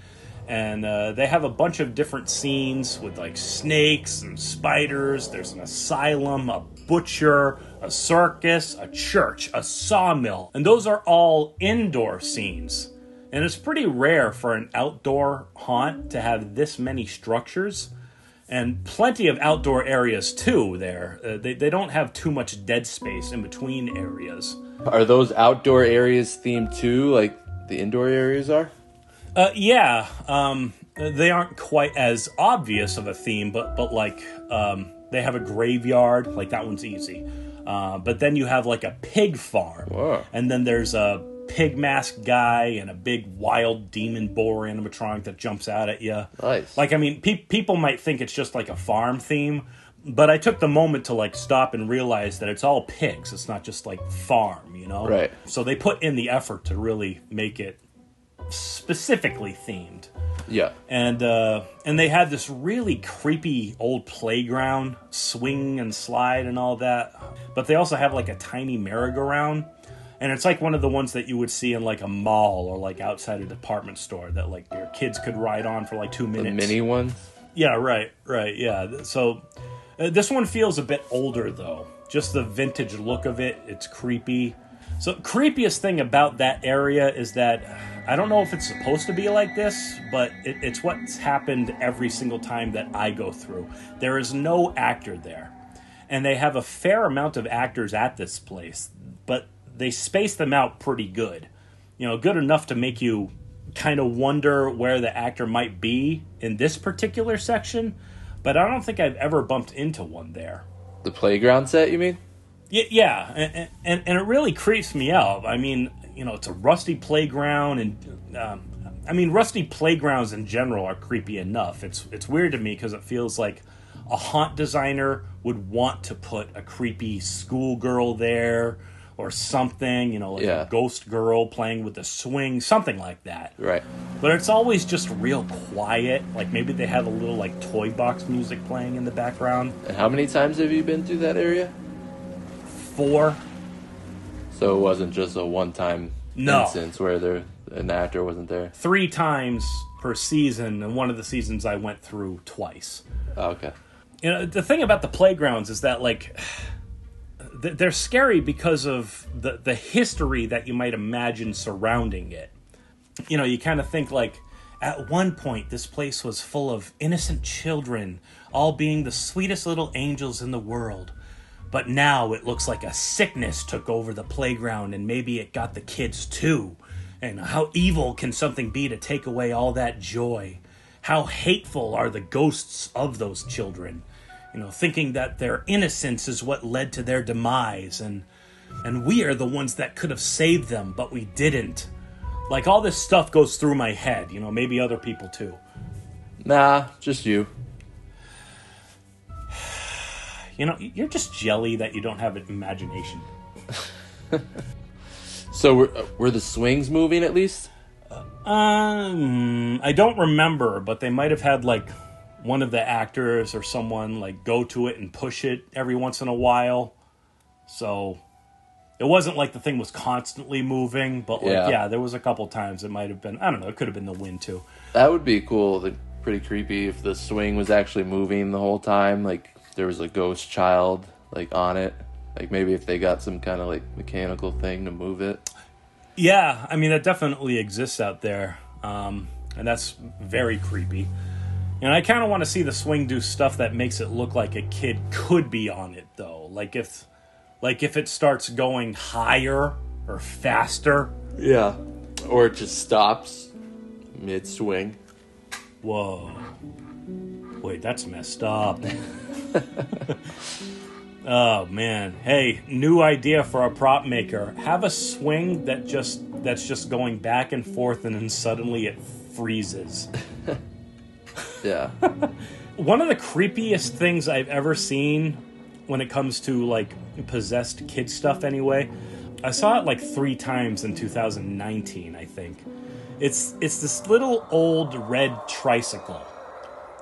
And they have a bunch of different scenes with like snakes and spiders. There's an asylum, a butcher, a circus, a church, a sawmill. And those are all indoor scenes. And it's pretty rare for an outdoor haunt to have this many structures. And plenty of outdoor areas too there. They don't have too much dead space in between areas. Are those outdoor areas themed too, like the indoor areas are? Yeah, they aren't quite as obvious of a theme, but like, they have a graveyard, like that one's easy. But then you have like a pig farm. Whoa. And then there's a pig mask guy and a big wild demon boar animatronic that jumps out at you. Nice. Like, I mean, people might think it's just like a farm theme, but I took the moment to like stop and realize that it's all pigs. It's not just like farm, you know? Right. So they put in the effort to really make it specifically themed. Yeah. And they had this really creepy old playground, swing and slide and all that. But they also have like a tiny merry-go-round. And it's like one of the ones that you would see in like a mall or like outside a department store that like your kids could ride on for like 2 minutes. The mini ones? Yeah, right, yeah. So this one feels a bit older though. Just the vintage look of it, it's creepy. So creepiest thing about that area is that I don't know if it's supposed to be like this, but it's what's happened every single time that I go through. There is no actor there. And they have a fair amount of actors at this place, but they space them out pretty good. You know, good enough to make you kind of wonder where the actor might be in this particular section, but I don't think I've ever bumped into one there. The playground set, you mean? Yeah, and it really creeps me out. I mean, you know, it's a rusty playground, and rusty playgrounds in general are creepy enough. It's weird to me because it feels like a haunt designer would want to put a creepy schoolgirl there or something, you know, like a ghost girl playing with a swing, something like that. Right. But it's always just real quiet. Like maybe they have a little like toy box music playing in the background. And how many times have you been through that area? 4. So it wasn't just a one-time instance where an actor wasn't there? 3 times per season, and one of the seasons I went through twice. Oh, okay. You know, the thing about the playgrounds is that, like, they're scary because of the history that you might imagine surrounding it. You know, you kind of think, like, at one point, this place was full of innocent children, all being the sweetest little angels in the world. But now it looks like a sickness took over the playground and maybe it got the kids too. And how evil can something be to take away all that joy? How hateful are the ghosts of those children? You know, thinking that their innocence is what led to their demise. And we are the ones that could have saved them, but we didn't. Like all this stuff goes through my head, you know, maybe other people too. Nah, just you. You know, you're just jelly that you don't have an imagination. So were the swings moving at least? I don't remember, but they might have had like one of the actors or someone like go to it and push it every once in a while. So it wasn't like the thing was constantly moving, but like, there was a couple times it might have been, I don't know, it could have been the wind too. That would be cool. Pretty creepy if the swing was actually moving the whole time, like there was a ghost child like on it, like maybe if they got some kind of like mechanical thing to move it. Yeah, I mean that definitely exists out there, and that's very creepy. And I kind of want to see the swing do stuff that makes it look like a kid could be on it though, like if it starts going higher or faster. Yeah, or it just stops mid swing. Whoa. Wait, that's messed up. Oh man. Hey, new idea for a prop maker. Have a swing that's just going back and forth and then suddenly it freezes. Yeah. One of the creepiest things I've ever seen when it comes to like possessed kid stuff anyway. I saw it like 3 times in 2019, I think. It's this little old red tricycle.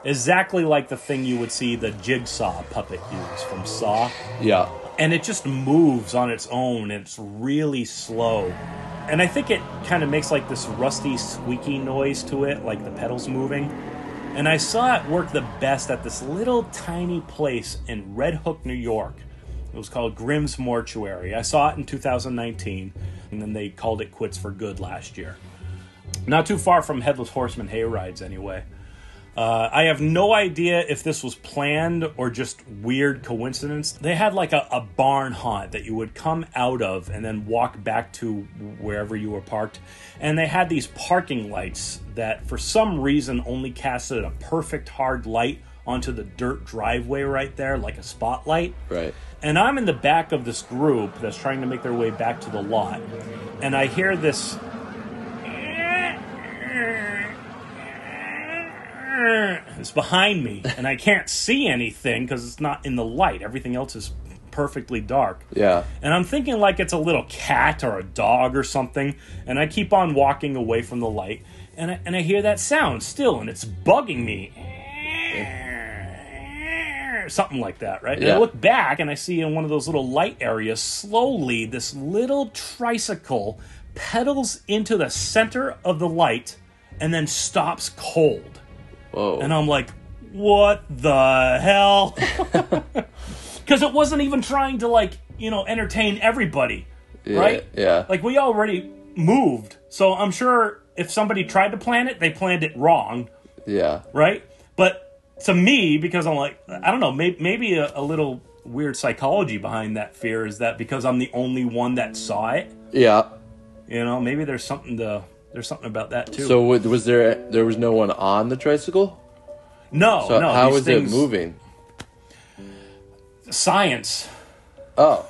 Exactly like the thing you would see the Jigsaw puppet use from Saw. Yeah. And it just moves on its own, and it's really slow. And I think it kind of makes like this rusty, squeaky noise to it, like the pedals moving. And I saw it work the best at this little tiny place in Red Hook, New York. It was called Grimm's Mortuary. I saw it in 2019, and then they called it quits for good last year. Not too far from Headless Horseman hayrides, anyway. I have no idea if this was planned or just weird coincidence. They had like a barn haunt that you would come out of and then walk back to wherever you were parked. And they had these parking lights that for some reason only casted a perfect hard light onto the dirt driveway right there, like a spotlight. Right. And I'm in the back of this group that's trying to make their way back to the lot. And I hear this... It's behind me, and I can't see anything because it's not in the light. Everything else is perfectly dark. Yeah. And I'm thinking like it's a little cat or a dog or something, and I keep on walking away from the light, and I hear that sound still, and it's bugging me. Something like that, right? And I look back, and I see in one of those little light areas, slowly, this little tricycle pedals into the center of the light and then stops cold. Whoa. And I'm like, what the hell? Because it wasn't even trying to, like, you know, entertain everybody, right? Yeah. Like, we already moved. So I'm sure if somebody tried to plan it, they planned it wrong. Yeah. Right? But to me, because I'm like, I don't know, maybe a little weird psychology behind that fear is that because I'm the only one that saw it. Yeah. You know, maybe there's something about that too. So was there was no one on the tricycle? No, so no. How was it moving? Science. Oh.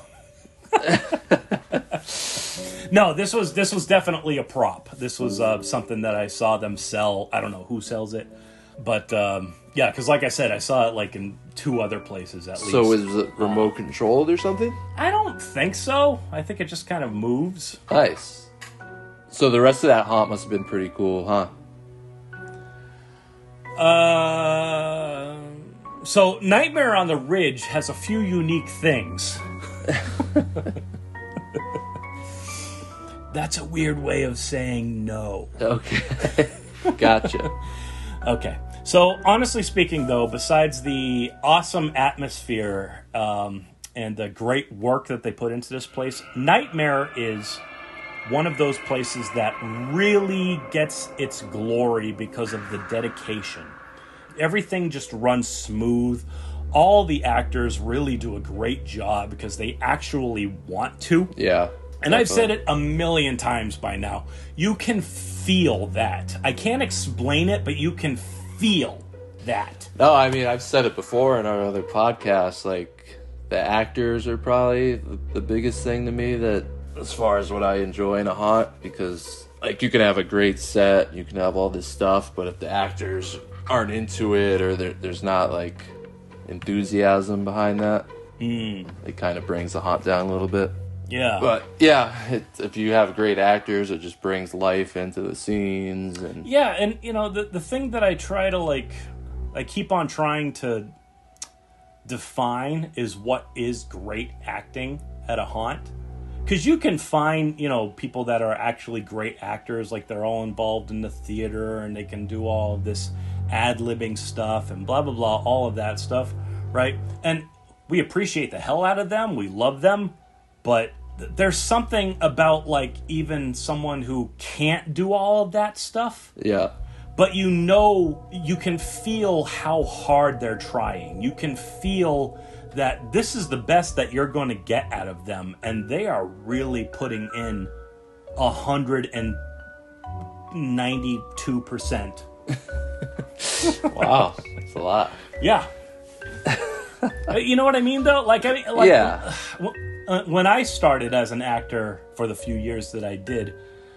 No, this was definitely a prop. This was something that I saw them sell. I don't know who sells it, but yeah, because like I said, I saw it like in 2 other places at least. So is it remote controlled or something? I don't think so. I think it just kind of moves. Nice. So the rest of that haunt must have been pretty cool, huh? So Nightmare on the Ridge has a few unique things. That's a weird way of saying no. Okay. Gotcha. Okay. So honestly speaking, though, besides the awesome atmosphere and the great work that they put into this place, Nightmare is one of those places that really gets its glory because of the dedication. Everything just runs smooth. All the actors really do a great job because they actually want to. Yeah. And I've said it a million times by now. You can feel that. I can't explain it, but you can feel that. No, I mean, I've said it before in our other podcasts. Like, the actors are probably the biggest thing to me that, as far as what I enjoy in a haunt, because like you can have a great set, you can have all this stuff, but if the actors aren't into it or there's not like enthusiasm behind that, it kind of brings the haunt down a little bit. Yeah. But yeah, if you have great actors, it just brings life into the scenes. And yeah, and you know, the thing that I try to I keep on trying to define is what is great acting at a haunt. Because you can find, you know, people that are actually great actors, like they're all involved in the theater and they can do all of this ad-libbing stuff and blah, blah, blah, all of that stuff, right? And we appreciate the hell out of them. We love them. But there's something about, like, even someone who can't do all of that stuff. Yeah. But you know, you can feel how hard they're trying. You can feel that this is the best that you're going to get out of them, and they are really putting in 192%. Wow, that's a lot. Yeah. You know what I mean, though? Yeah. When I started as an actor for the few years that I did,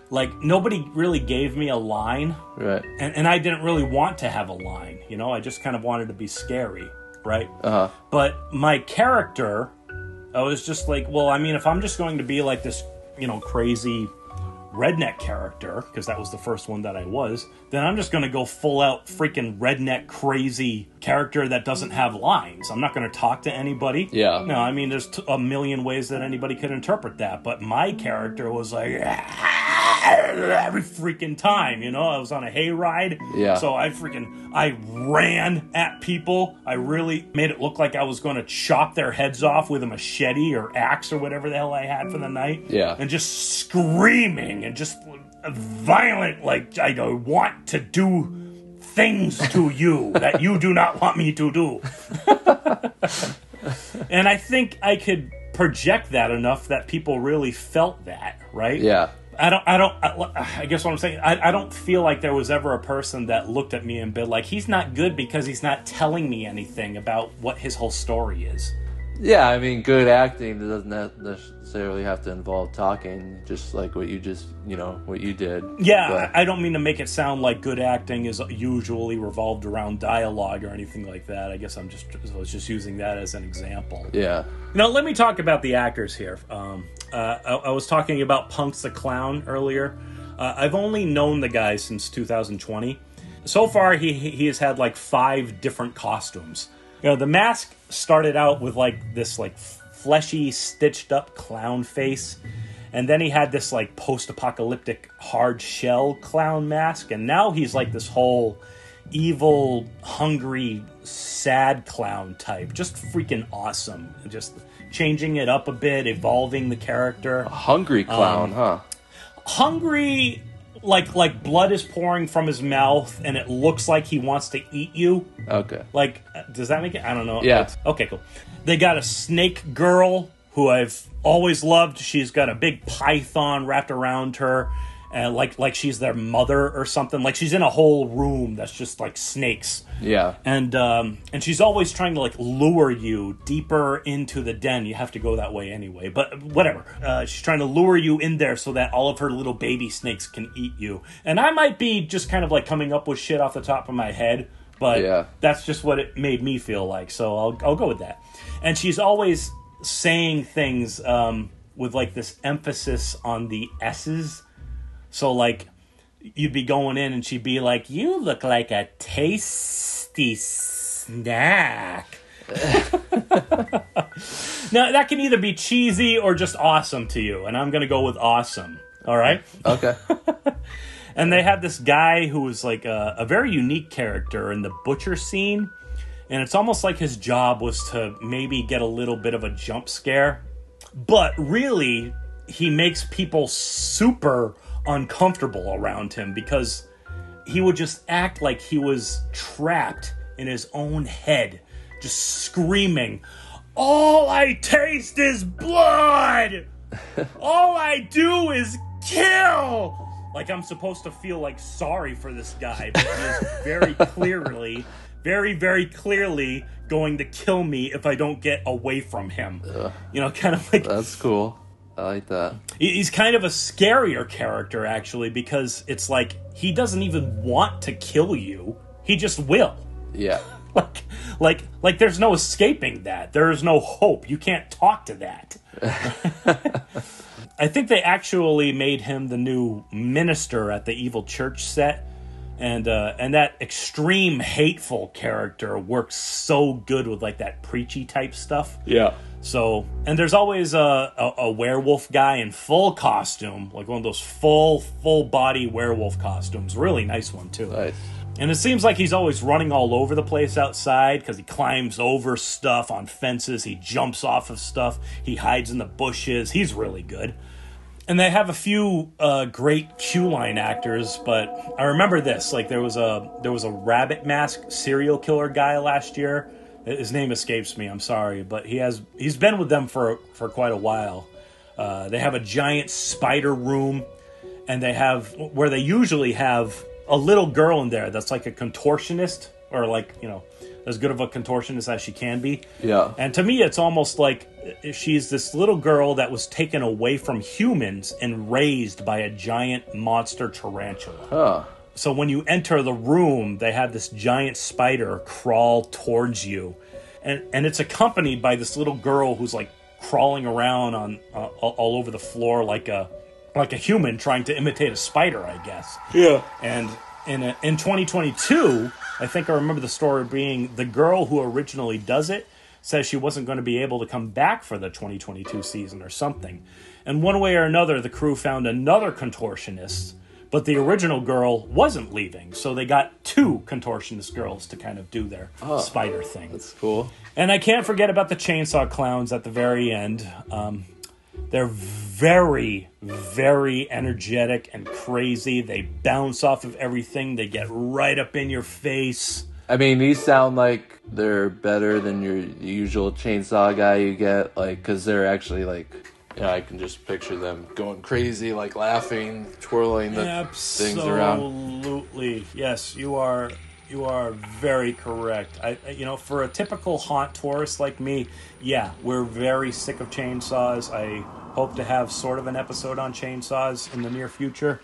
like, nobody really gave me a line. Right. And I didn't really want to have a line, you know? I just kind of wanted to be scary. Right? Uh-huh. But my character, I was just like, well, I mean, if I'm just going to be like this, you know, crazy redneck character, because that was the first one that I was, then I'm just going to go full out freaking redneck crazy character that doesn't have lines. I'm not going to talk to anybody. Yeah. No, I mean, there's a million ways that anybody could interpret that. But my character was like, every freaking time, I was on a hayride. Yeah. So I ran at people. I really made it look like I was going to chop their heads off with a machete or axe or whatever the hell I had for the night. Yeah. And just screaming and just violent, like I want to do things to you that you do not want me to do. And I think I could project that enough that people really felt that, right? Yeah. I guess what I'm saying, I don't feel like there was ever a person that looked at me and been like, he's not good because he's not telling me anything about what his whole story is. Yeah, I mean, good acting doesn't necessarily have to involve talking, just like what you did. Yeah, but I don't mean to make it sound like good acting is usually revolved around dialogue or anything like that. I guess I was just using that as an example. Yeah. Let me talk about the actors here. I was talking about Punx the Clown earlier. I've only known the guy since 2020. So far, he has had like 5 different costumes. The mask started out with like this like fleshy, stitched up clown face. And then he had this like post-apocalyptic hard shell clown mask. And now he's like this whole evil, hungry, sad clown type. Just freaking awesome. Just changing it up a bit, evolving the character. A hungry clown, huh? Hungry, like blood is pouring from his mouth, and it looks like he wants to eat you. Okay. Like, does that make it? I don't know. Yeah. Okay, cool. They got a snake girl who I've always loved. She's got a big python wrapped around her, and like she's their mother or something. Like she's in a whole room that's just like snakes. Yeah. And she's always trying to like lure you deeper into the den. You have to go that way anyway, but whatever. She's trying to lure you in there so that all of her little baby snakes can eat you. And I might be just kind of like coming up with shit off the top of my head, but that's just what it made me feel like. So I'll go with that. And she's always saying things with like this emphasis on the S's. So like you'd be going in and she'd be like, "You look like a tasty snack." Now, that can either be cheesy or just awesome to you, and I'm going to go with awesome. All right? Okay. And they had this guy who was like a very unique character in the butcher scene, and it's almost like his job was to maybe get a little bit of a jump scare, but really, he makes people super uncomfortable around him because he would just act like he was trapped in his own head, just screaming, "All I taste is blood! All I do is kill!" Like I'm supposed to feel like sorry for this guy, but he is very clearly, very, very clearly going to kill me if I don't get away from him. Kind of like... That's cool. I like that. He's kind of a scarier character, actually, because it's like he doesn't even want to kill you. He just will. Yeah. Like there's no escaping that. There is no hope. You can't talk to that. I think they actually made him the new minister at the Evil Church set. And that extreme hateful character works so good with like that preachy type stuff. Yeah. So, and there's always a werewolf guy in full costume, like one of those full body werewolf costumes. Really nice one too. Nice. And it seems like he's always running all over the place outside because he climbs over stuff on fences. He jumps off of stuff. He hides in the bushes. He's really good. And they have a few great queue line actors, but I remember this. Like there was a rabbit mask serial killer guy last year. His name escapes me. I'm sorry, but he's been with them for quite a while. They have a giant spider room, and they have where they usually have a little girl in there that's like a contortionist, or like as good of a contortionist as she can be. Yeah. And to me, it's almost like she's this little girl that was taken away from humans and raised by a giant monster tarantula. Huh. So when you enter the room, they have this giant spider crawl towards you. And it's accompanied by this little girl who's like crawling around on all over the floor like a human trying to imitate a spider, I guess. Yeah. And in 2022, I think I remember the story being the girl who originally does it says she wasn't going to be able to come back for the 2022 season or something. And one way or another, the crew found another contortionist, but the original girl wasn't leaving, so they got 2 contortionist girls to kind of do their spider thing. That's cool. And I can't forget about the chainsaw clowns at the very end. They're very, very energetic and crazy. They bounce off of everything. They get right up in your face. I mean, these sound like they're better than your usual chainsaw guy you get, like, because they're actually, like, I can just picture them going crazy, like, laughing, twirling the things around. Absolutely. Yes, you are very correct. For a typical haunt tourist like me, we're very sick of chainsaws. I hope to have sort of an episode on chainsaws in the near future.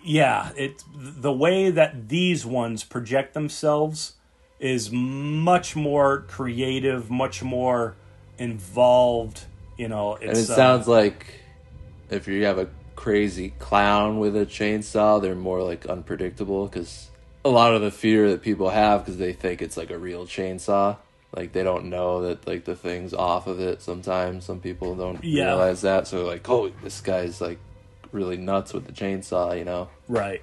Yeah, the way that these ones project themselves is much more creative, much more involved. And it sounds like if you have a crazy clown with a chainsaw, they're more like unpredictable, because a lot of the fear that people have, because they think it's like a real chainsaw, like they don't know that like the thing's off of it. Sometimes some people don't realize that, so like, oh, this guy's like really nuts with the chainsaw, Right.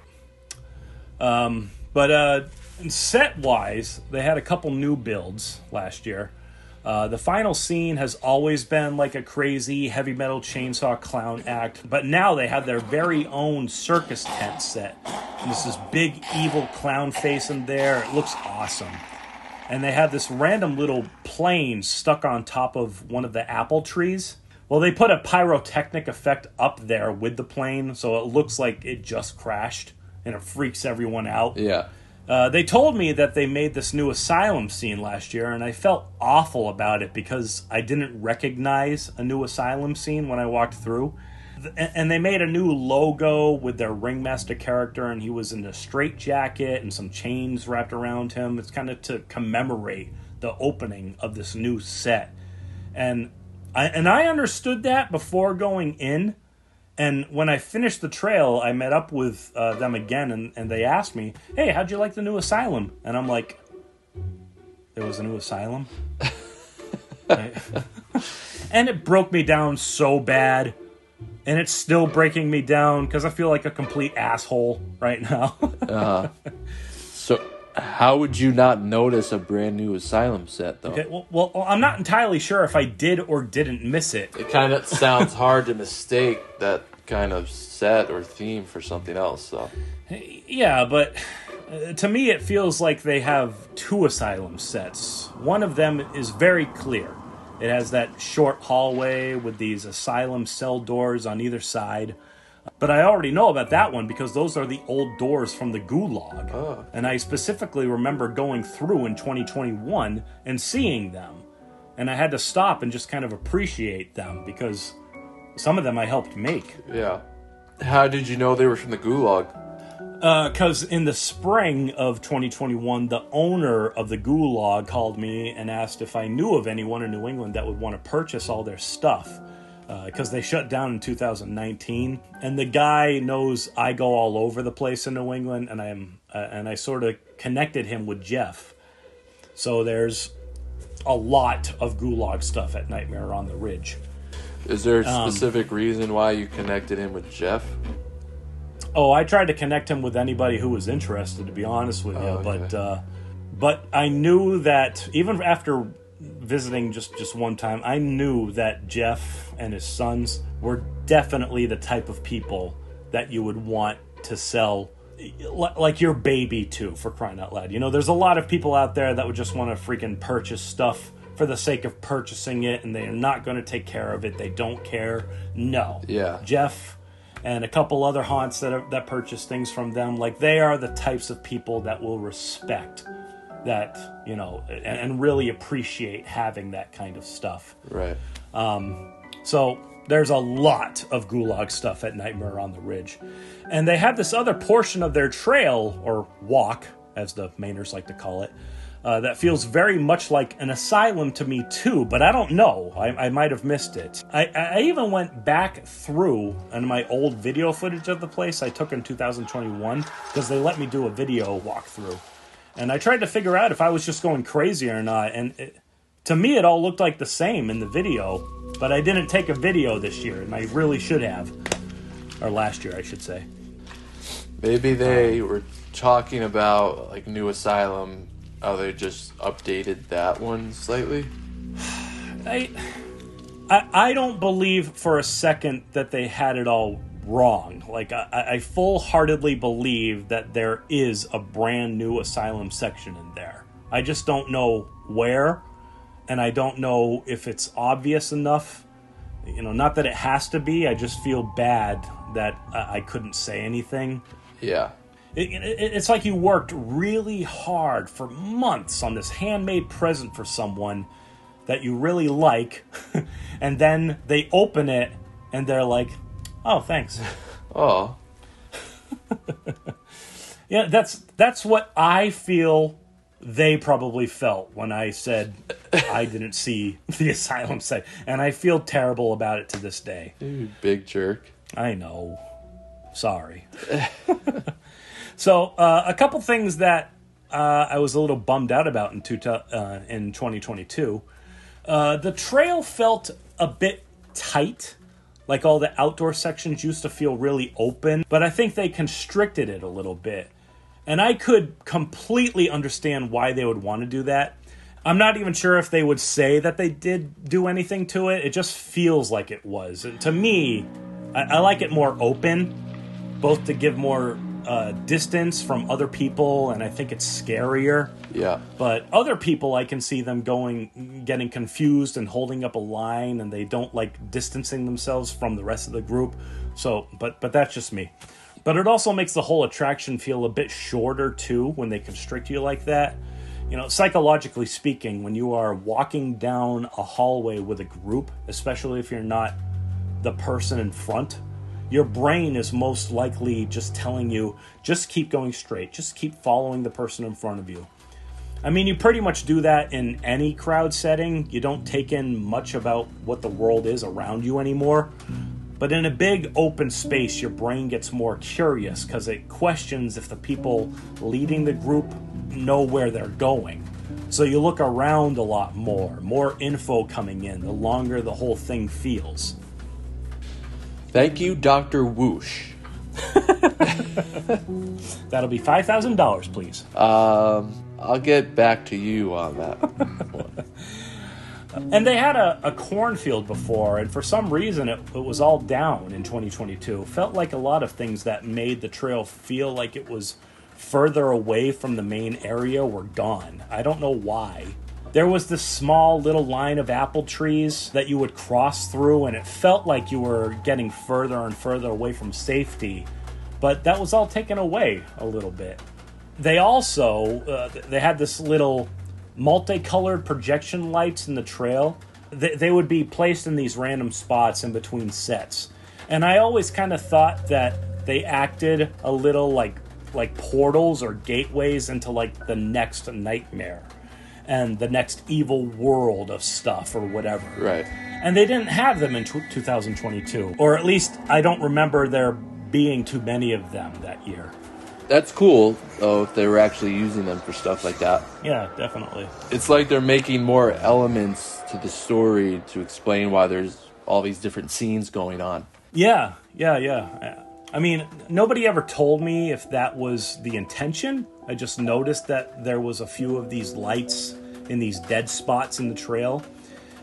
But set wise, they had a couple new builds last year. The final scene has always been like a crazy heavy metal chainsaw clown act, but now they have their very own circus tent set. And there's this big evil clown face in there. It looks awesome. And they have this random little plane stuck on top of one of the apple trees. Well, they put a pyrotechnic effect up there with the plane, so it looks like it just crashed, and it freaks everyone out. Yeah. They told me that they made this new asylum scene last year, and I felt awful about it because I didn't recognize a new asylum scene when I walked through. And they made a new logo with their ringmaster character, and he was in a straitjacket and some chains wrapped around him. It's kind of to commemorate the opening of this new set. And I understood that before going in. And when I finished the trail, I met up with them again, and they asked me, hey, how'd you like the new asylum? And I'm like, there was a new asylum? And it broke me down so bad. And it's still breaking me down because I feel like a complete asshole right now. So how would you not notice a brand new asylum set, though? Okay, well, I'm not entirely sure if I did or didn't miss it. It kind of sounds hard to mistake that kind of set or theme for something else, so. Yeah, but to me it feels like they have 2 asylum sets. One of them is very clear. It has that short hallway with these asylum cell doors on either side. But I already know about that one because those are the old doors from the gulag. Oh. And I specifically remember going through in 2021 and seeing them. And I had to stop and just kind of appreciate them because some of them I helped make. Yeah. How did you know they were from the gulag? Because in the spring of 2021, the owner of the gulag called me and asked if I knew of anyone in New England that would want to purchase all their stuff. Because they shut down in 2019. And the guy knows I go all over the place in New England, and I sort of connected him with Jeff. So there's a lot of gulag stuff at Nightmare on the Ridge. Is there a specific reason why you connected him with Jeff? Oh, I tried to connect him with anybody who was interested, to be honest with you. Okay. But I knew that even after visiting just one time, I knew that Jeff and his sons were definitely the type of people that you would want to sell like your baby to, for crying out loud. There's a lot of people out there that would just want to freaking purchase stuff for the sake of purchasing it, and they are not going to take care of it. They don't care. No. Yeah. Jeff and a couple other haunts that purchase things from them, like, they are the types of people that will respect that, and really appreciate having that kind of stuff. Right. So there's a lot of gulag stuff at Nightmare on the Ridge. And they have this other portion of their trail, or walk, as the Mainers like to call it, that feels very much like an asylum to me too, but I don't know. I might have missed it. I even went back through on my old video footage of the place I took in 2021, because they let me do a video walkthrough. And I tried to figure out if I was just going crazy or not, and To me, it all looked like the same in the video, but I didn't take a video this year, and I really should have. Or last year, I should say. Maybe they were talking about, like, New Asylum, how they just updated that one slightly. I don't believe for a second that they had it all wrong. Like, I full-heartedly believe that there is a brand new Asylum section in there. I just don't know where, and I don't know if it's obvious enough. You know, not that it has to be, I just feel bad that I couldn't say anything. Yeah. It's like you worked really hard for months on this handmade present for someone that you really like, and then they open it and they're like, oh, thanks. Oh. Yeah, that's what I feel they probably felt when I said I didn't see the Asylum site, and I feel terrible about it to this day. You big jerk. I know. Sorry. So, a couple things that I was a little bummed out about in 2022. The trail felt a bit tight. Like all the outdoor sections used to feel really open, but I think they constricted it a little bit. And I could completely understand why they would want to do that. I'm not even sure if they would say that they did do anything to it. It just feels like it was. And to me, I like it more open, both to give more distance from other people, and I think it's scarier. Yeah. But other people, I can see them getting confused and holding up a line, and they don't like distancing themselves from the rest of the group. So, but that's just me. But it also makes the whole attraction feel a bit shorter too when they constrict you like that. You know, psychologically speaking, when you are walking down a hallway with a group, especially if you're not the person in front, your brain is most likely just telling you, just keep going straight, just keep following the person in front of you. I mean, you pretty much do that in any crowd setting. You don't take in much about what the world is around you anymore. But in a big open space, your brain gets more curious because it questions if the people leading the group know where they're going. So you look around a lot more info coming in, the longer the whole thing feels. Thank you, Dr. Whoosh. That'll be $5,000, please. I'll get back to you on that one. And they had a cornfield before, and for some reason it was all down in 2022. Felt like a lot of things that made the trail feel like it was further away from the main area were gone. I don't know why. There was this small little line of apple trees that you would cross through, and it felt like you were getting further and further away from safety. But that was all taken away a little bit. They also, they had this little multicolored projection lights in the trail. They would be placed in these random spots in between sets. And I always kind of thought that they acted a little like portals or gateways into like the next nightmare and the next evil world of stuff or whatever. Right. And they didn't have them in 2022. Or at least I don't remember there being too many of them that year. That's cool, though, if they were actually using them for stuff like that. Yeah, definitely. It's like they're making more elements to the story to explain why there's all these different scenes going on. Yeah. I mean, nobody ever told me if that was the intention. I just noticed that there was a few of these lights in these dead spots in the trail.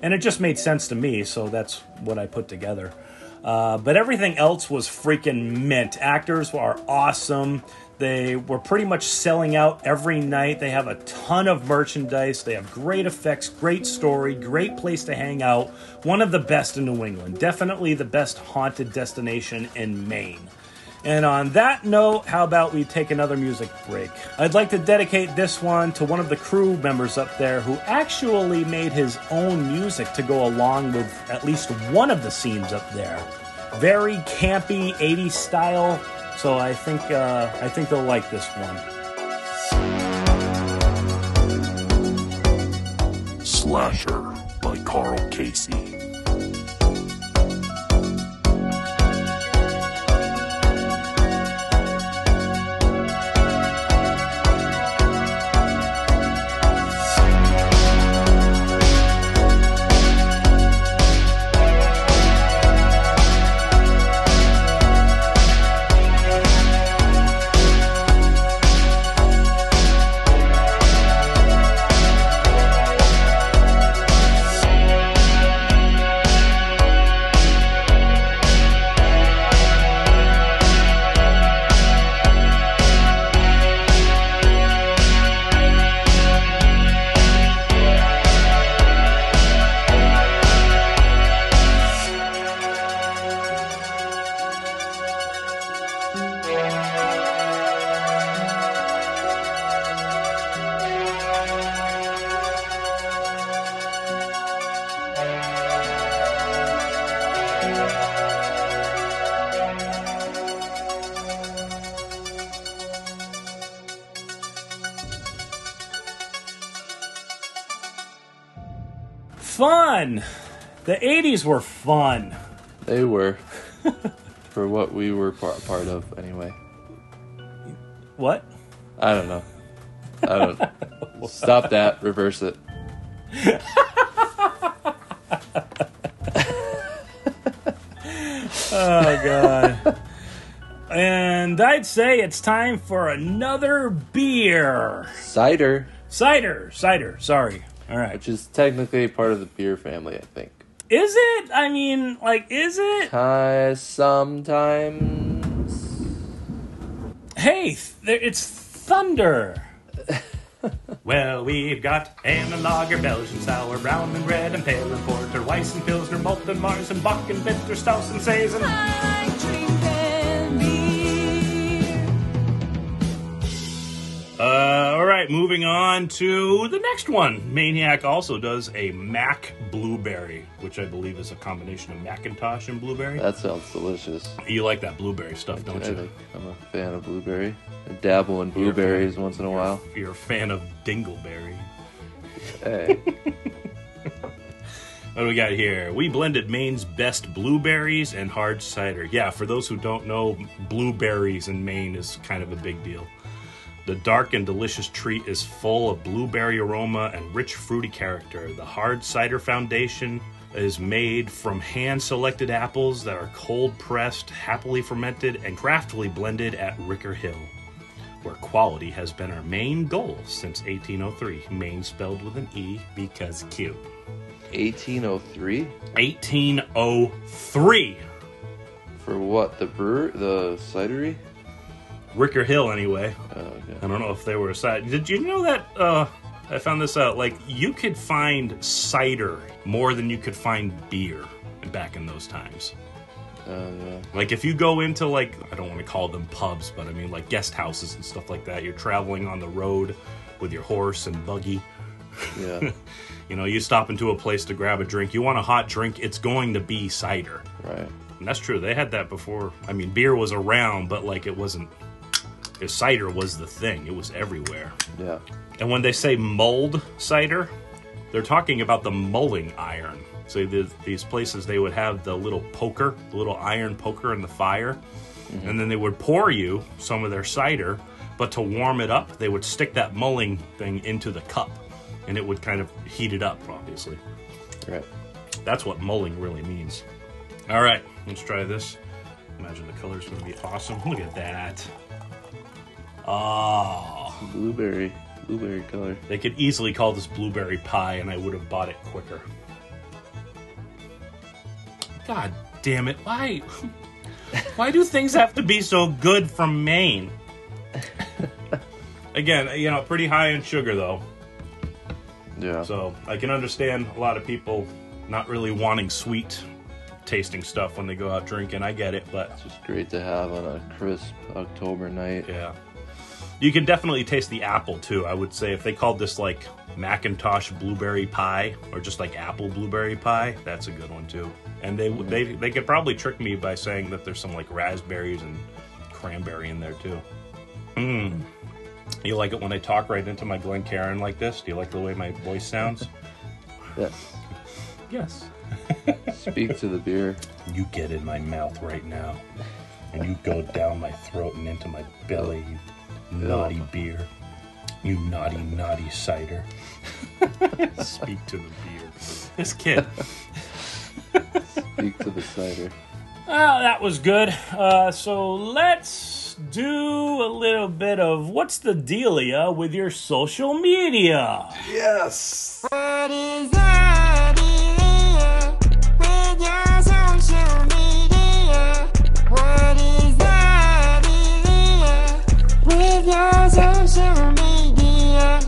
And it just made sense to me, so that's what I put together. But everything else was freaking mint. Actors are awesome. They were pretty much selling out every night. They have a ton of merchandise. They have great effects, great story, great place to hang out. One of the best in New England. Definitely the best haunted destination in Maine. And on that note, how about we take another music break? I'd like to dedicate this one to one of the crew members up there who actually made his own music to go along with at least one of the scenes up there. Very campy, 80s style. So I think they'll like this one. Slasher by Karl Casey. fun. The 80s were fun. They were. For what we were part of, anyway. What? I don't know. Stop that. Reverse it. Oh, God. And I'd say it's time for another beer. Cider. Cider, sorry. All right. Which is technically part of the beer family, I think. Is it? I mean, like, is it? Sometimes. Hey, it's thunder. Well, we've got ale and lager, Belgian sour, brown and red and pale and porter, Weiss and Pilsner, malt and Mars and Bock and Bitter, Staus and Saison. I like drinking beer. All right, moving on to the next one. Mainiac also does a Mac Blueberry, which I believe is a combination of Macintosh and blueberry. That sounds delicious. You like that blueberry stuff, don't you? I'm a fan of blueberry. I dabble in blueberries once in a while. You're a fan of dingleberry. Hey. What do we got here? We blended Maine's best blueberries and hard cider. Yeah, for those who don't know, blueberries in Maine is kind of a big deal. The dark and delicious treat is full of blueberry aroma and rich fruity character. The hard cider foundation is made from hand-selected apples that are cold-pressed, happily fermented, and craftily blended at Ricker Hill, where quality has been our main goal since 1803. Maine spelled with an E because cute. 1803? 1803! For what? The cidery? Ricker Hill, anyway. Oh, okay. I don't know if they were a cider. Did you know that, I found this out, like, you could find cider more than you could find beer back in those times. Yeah. Like, if you go into, like, I don't want to call them pubs, but I mean, like, guest houses and stuff like that, you're traveling on the road with your horse and buggy. Yeah. You know, you stop into a place to grab a drink. You want a hot drink, it's going to be cider. Right. And that's true. They had that before. I mean, beer was around, but, like, it wasn't... Cider was the thing. It was everywhere. Yeah. And when they say mulled cider, they're talking about the mulling iron. So these places, they would have the little poker, the little iron poker in the fire, and then they would pour you some of their cider, but to warm it up, they would stick that mulling thing into the cup, and it would kind of heat it up, obviously. Right. That's what mulling really means. All right, let's try this. Imagine the color's going to be awesome. Look at that. Oh. Blueberry color. They could easily call this blueberry pie, and I would have bought it quicker. God damn it. Why do things have to be so good from Maine? Again, you know, pretty high in sugar, though. Yeah. So I can understand a lot of people not really wanting sweet tasting stuff when they go out drinking. I get it, but... It's just great to have on a crisp October night. Yeah. You can definitely taste the apple, too. I would say if they called this, like, Macintosh blueberry pie, or just, like, apple blueberry pie, that's a good one, too. And they could probably trick me by saying that there's some, like, raspberries and cranberry in there, too. Mmm. You like it when I talk right into my Glencairn like this? Do you like the way my voice sounds? Yes. Yes. Speak to the beer. You get in my mouth right now, and you go down my throat and into my belly, you naughty beer. You naughty, naughty cider. Speak to the beer. This kid. Speak to the cider. Oh, that was good. So let's do a little bit of what's the dealia with your social media? Yes. What is the deal with your social media? What is the deal with your social media?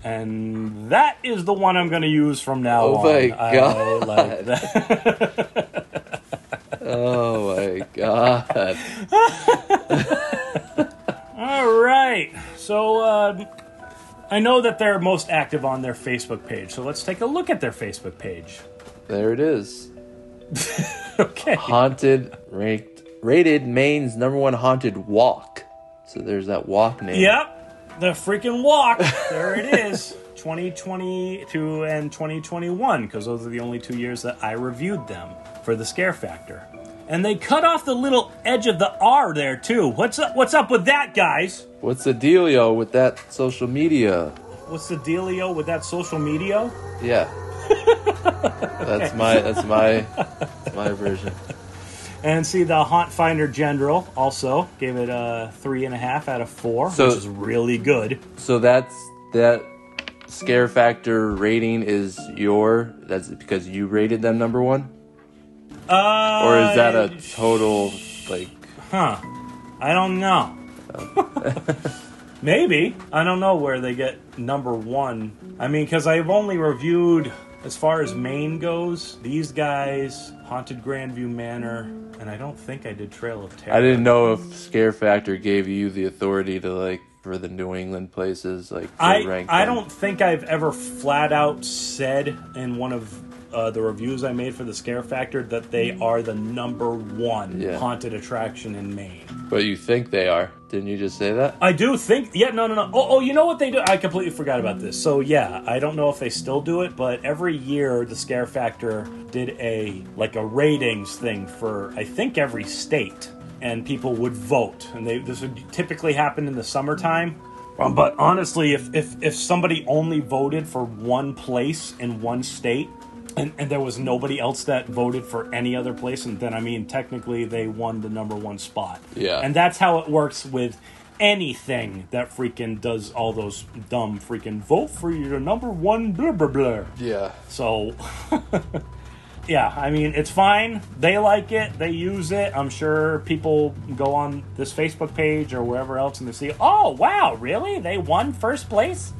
And that is the one I'm going to use from now on. Oh my God. I like that. Oh my God. All right. So I know that they're most active on their Facebook page. So let's take a look at their Facebook page. There it is. Okay. Rated Maine's #1 haunted walk. So there's that walk name. Yep. The freaking walk. There it is. 2022 and 2021, because those are the only 2 years that I reviewed them for the scare factor. And they cut off the little edge of the R there, too. What's up with that, guys? What's the dealio with that social media? What's the dealio with that social media? Yeah. That's my version. And see, the Haunt Finder General also gave it a 3.5 out of 4, which is really good. So that scare factor rating is that's because you rated them number 1? Or is that a total, like... I don't know. Maybe. I don't know where they get number 1. I mean, because I've only reviewed, as far as Maine goes, these guys, Haunted Grandview Manor, and I don't think I did Trail of Terror. I didn't know if Scare Factor gave you the authority to, like, for the New England places, like, to rank them. I don't think I've ever flat out said in one of the reviews I made for the Scare Factor that they are the number 1 haunted attraction in Maine. But you think they are. Didn't you just say that? I do think... Yeah, no. Oh, you know what they do? I completely forgot about this. So, yeah, I don't know if they still do it, but every year the Scare Factor did a ratings thing for, I think, every state. And people would vote. And this would typically happen in the summertime. But honestly, if somebody only voted for one place in one state... And there was nobody else that voted for any other place, and then, I mean, technically they won the number 1 spot. Yeah. And that's how it works with anything that freaking does all those dumb freaking vote for your number 1 blah, blah, blah. Yeah. So, yeah, I mean, it's fine. They like it. They use it. I'm sure people go on this Facebook page or wherever else and they see, oh, wow, really? They won first place?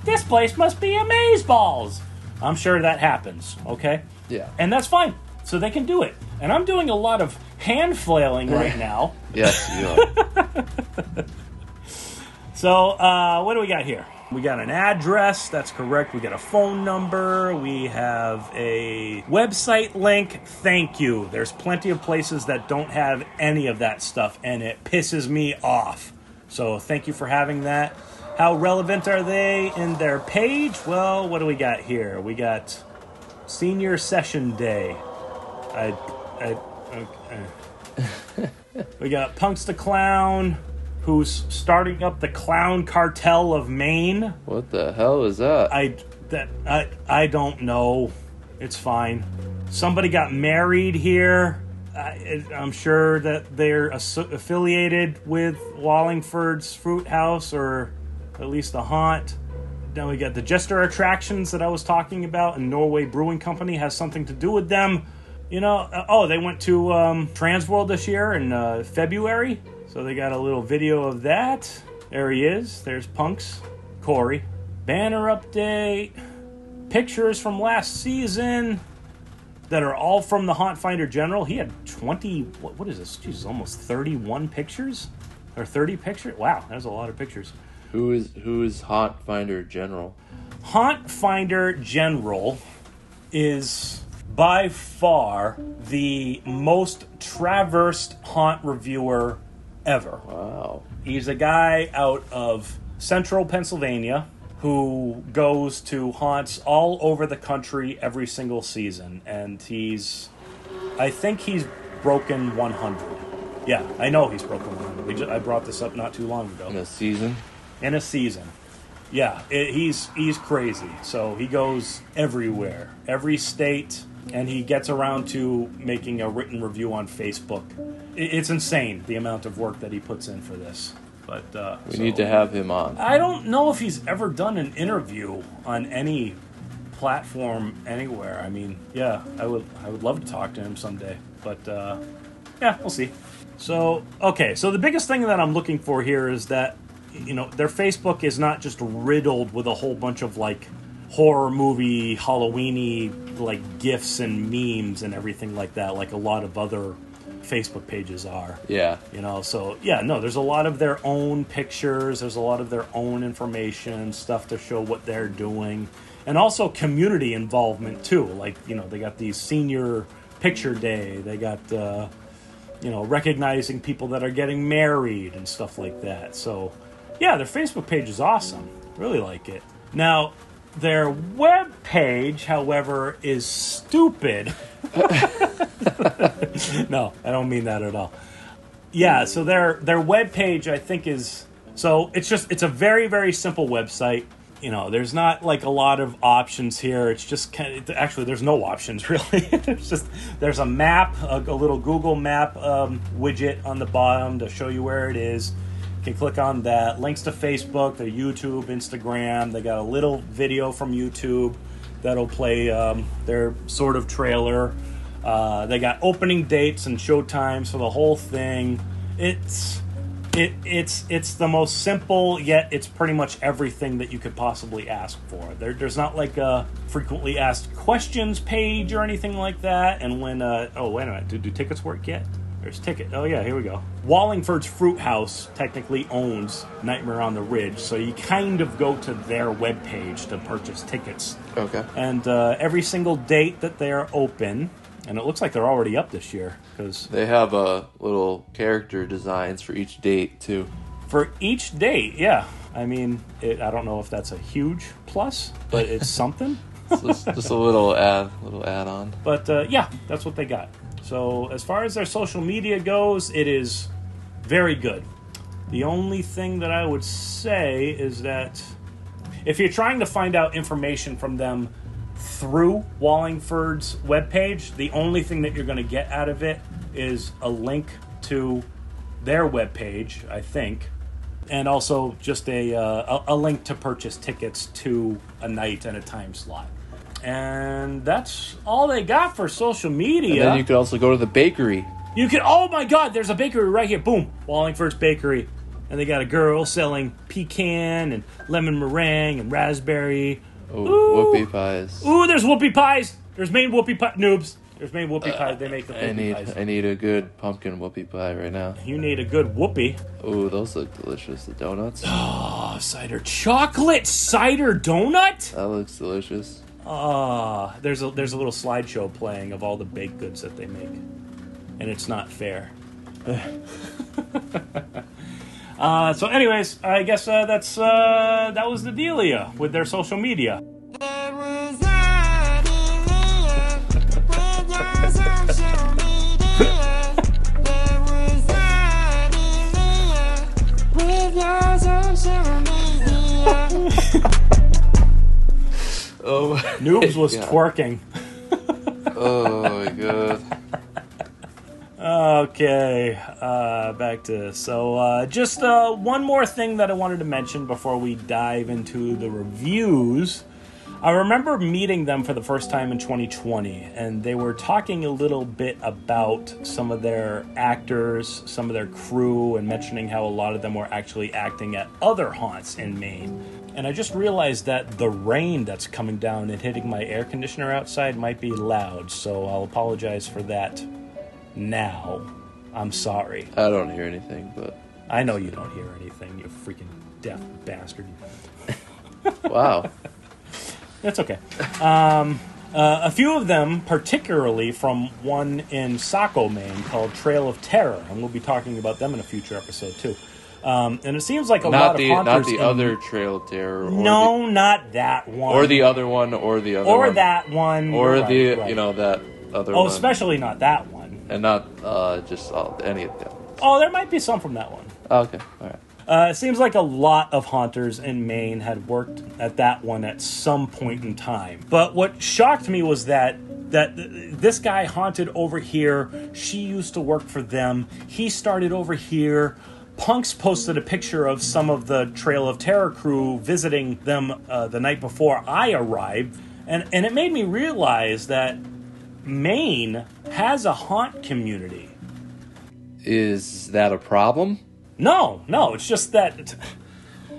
This place must be amazeballs. I'm sure that happens, okay? Yeah. And that's fine. So they can do it. And I'm doing a lot of hand flailing right now. Yes, you are. So, what do we got here? We got an address. That's correct. We got a phone number. We have a website link. Thank you. There's plenty of places that don't have any of that stuff, and it pisses me off. So, thank you for having that. How relevant are they in their page? Well, what do we got here? We got Senior Session Day. We got Punx The Clown, who's starting up the Clown Cartel of Maine. What the hell is that? I don't know. It's fine. Somebody got married here. I'm sure that they're affiliated with Wallingford's Fruit House, or at least the haunt. Then we got the Jester attractions that I was talking about, and Norway Brewing Company has something to do with them. You know, they went to Transworld this year in February, so they got a little video of that. There he is. There's Punx, Corey. Banner update, pictures from last season that are all from the Haunt Finder General. He had 20, what is this? Jesus, almost 31 pictures? Or 30 pictures? Wow, that's a lot of pictures. Who is Haunt Finder General? Haunt Finder General is by far the most traversed haunt reviewer ever. Wow. He's a guy out of central Pennsylvania who goes to haunts all over the country every single season. And I think he's broken 100. Yeah, I know he's broken 100. I brought this up not too long ago. In a season? In a season. Yeah, he's crazy. So he goes everywhere, every state, and he gets around to making a written review on Facebook. It's insane, the amount of work that he puts in for this. But we need to have him on. I don't know if he's ever done an interview on any platform anywhere. I mean, yeah, I would love to talk to him someday. But yeah, we'll see. So, okay, so the biggest thing that I'm looking for here is that, you know, their Facebook is not just riddled with a whole bunch of, like, horror movie, Halloween-y, like, GIFs and memes and everything like that, like a lot of other Facebook pages are. Yeah. You know, so, yeah, no, there's a lot of their own pictures, there's a lot of their own information, stuff to show what they're doing, and also community involvement, too. Like, you know, they got these senior picture day, they got, you know, recognizing people that are getting married and stuff like that. So, yeah, their Facebook page is awesome. Really like it. Now, their web page, however, is stupid. No, I don't mean that at all. Yeah, so their web page, I think, is... So it's a very, very simple website. You know, there's not like a lot of options here. It's just kind of... Actually, there's no options, really. There's a map, a little Google map widget on the bottom to show you where it is. You can click on that. Links to Facebook, their YouTube, Instagram. They got a little video from YouTube that'll play their sort of trailer. They got opening dates and show times for the whole thing. It's the most simple, yet it's pretty much everything that you could possibly ask for. There's not like a frequently asked questions page or anything like that. And when oh wait a minute, do tickets work yet? There's ticket. Oh yeah, here we go. Wallingford's Fruit House technically owns Nightmare on the Ridge, so you kind of go to their webpage to purchase tickets. Okay. And every single date that they're open, and it looks like they're already up this year because they have little character designs for each date too. For each date, yeah. I mean, I don't know if that's a huge plus, but it's something. Just a little add-on. But yeah, that's what they got. So as far as their social media goes, it is very good. The only thing that I would say is that if you're trying to find out information from them through Wallingford's webpage, the only thing that you're going to get out of it is a link to their webpage, I think, and also just a link to purchase tickets to a night and a time slot. And that's all they got for social media. And then you could also go to the bakery. You could, oh my God, there's a bakery right here. Boom, Wallingford's Bakery. And they got a girl selling pecan and lemon meringue and raspberry. Oh, whoopie pies. Ooh, there's whoopie pies. There's Maine whoopie pie. Noobs. There's Maine whoopie pies. They make the whoopie pies. I need a good pumpkin whoopie pie right now. You need a good whoopie. Ooh, those look delicious. The donuts. Oh, chocolate cider donut? That looks delicious. There's a little slideshow playing of all the baked goods that they make, and it's not fair. So anyways, I guess that was the dealia with their social media. There was a dealia with your social media. There was a dealia with your social media. Oh, Noobs was twerking. Oh my God. Okay, back to this. So, just one more thing that I wanted to mention before we dive into the reviews. I remember meeting them for the first time in 2020, and they were talking a little bit about some of their actors, some of their crew, and mentioning how a lot of them were actually acting at other haunts in Maine. And I just realized that the rain that's coming down and hitting my air conditioner outside might be loud, so I'll apologize for that now. I'm sorry. I don't hear anything, but... I know you don't hear anything, you freaking deaf bastard. Wow. That's okay. A few of them, particularly from one in Saco, Maine, called Trail of Terror, and we'll be talking about them in a future episode, too. And it seems like a lot of haunters... Not the other Trail of Terror. No, not that one. Or the other one, or the other or one. Or that one. Or right, the, right. You know, that other one. one. Oh, especially not that one. And not just any of them. Oh, there might be some from that one. Oh, okay, all right. It seems like a lot of haunters in Maine had worked at that one at some point in time. But what shocked me was that this guy haunted over here. She used to work for them. He started over here. Punx posted a picture of some of the Trail of Terror crew visiting them the night before I arrived. And it made me realize that Maine has a haunt community. Is that a problem? No, it's just that,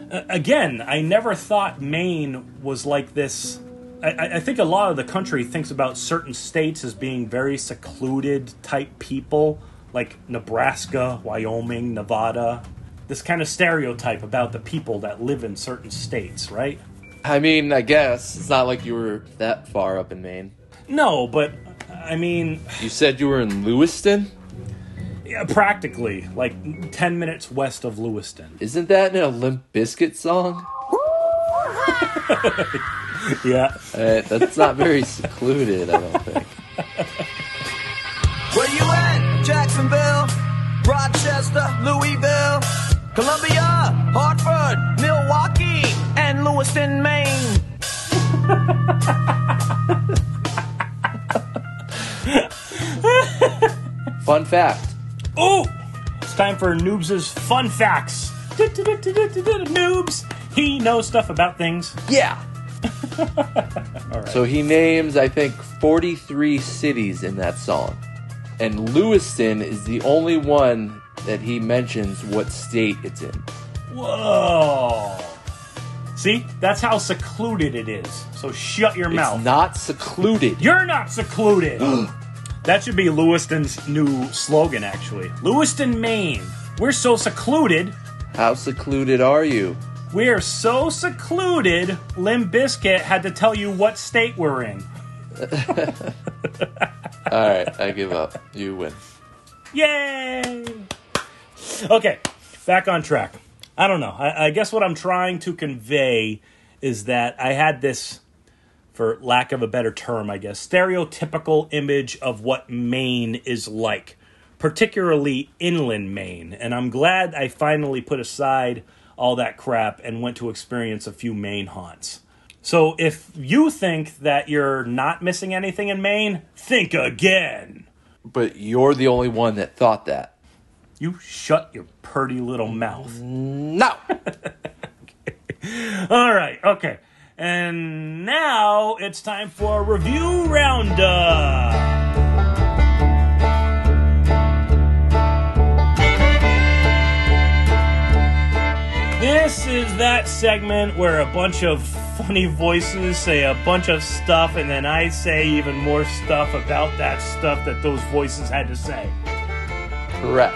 again, I never thought Maine was like this. I think a lot of the country thinks about certain states as being very secluded type people, like Nebraska, Wyoming, Nevada. This kind of stereotype about the people that live in certain states, right? I mean, I guess. It's not like you were that far up in Maine. No, but, I mean... You said you were in Lewiston? Yeah, practically, like 10 minutes west of Lewiston. Isn't that an Limp Bizkit song? Yeah. That's not very secluded, I don't think. Where you at? Jacksonville, Rochester, Louisville, Columbia, Hartford, Milwaukee, and Lewiston, Maine. Fun fact. Oh, it's time for Noobs' fun facts. Noobs, he knows stuff about things. Yeah. All right. So he names, I think, 43 cities in that song. And Lewiston is the only one that he mentions what state it's in. Whoa. See, that's how secluded it is. So shut your mouth. It's not secluded. You're not secluded. That should be Lewiston's new slogan, actually. Lewiston, Maine. We're so secluded. How secluded are you? We're so secluded, Limp Bizkit had to tell you what state we're in. Alright, I give up. You win. Yay! Okay, back on track. I don't know. I guess what I'm trying to convey is that I had this, for lack of a better term, I guess, stereotypical image of what Maine is like, particularly inland Maine. And I'm glad I finally put aside all that crap and went to experience a few Maine haunts. So if you think that you're not missing anything in Maine, think again. But you're the only one that thought that. You shut your purty little mouth. No. All right, okay. And now it's time for a review roundup. This is that segment where a bunch of funny voices say a bunch of stuff, and then I say even more stuff about that stuff that those voices had to say. Correct.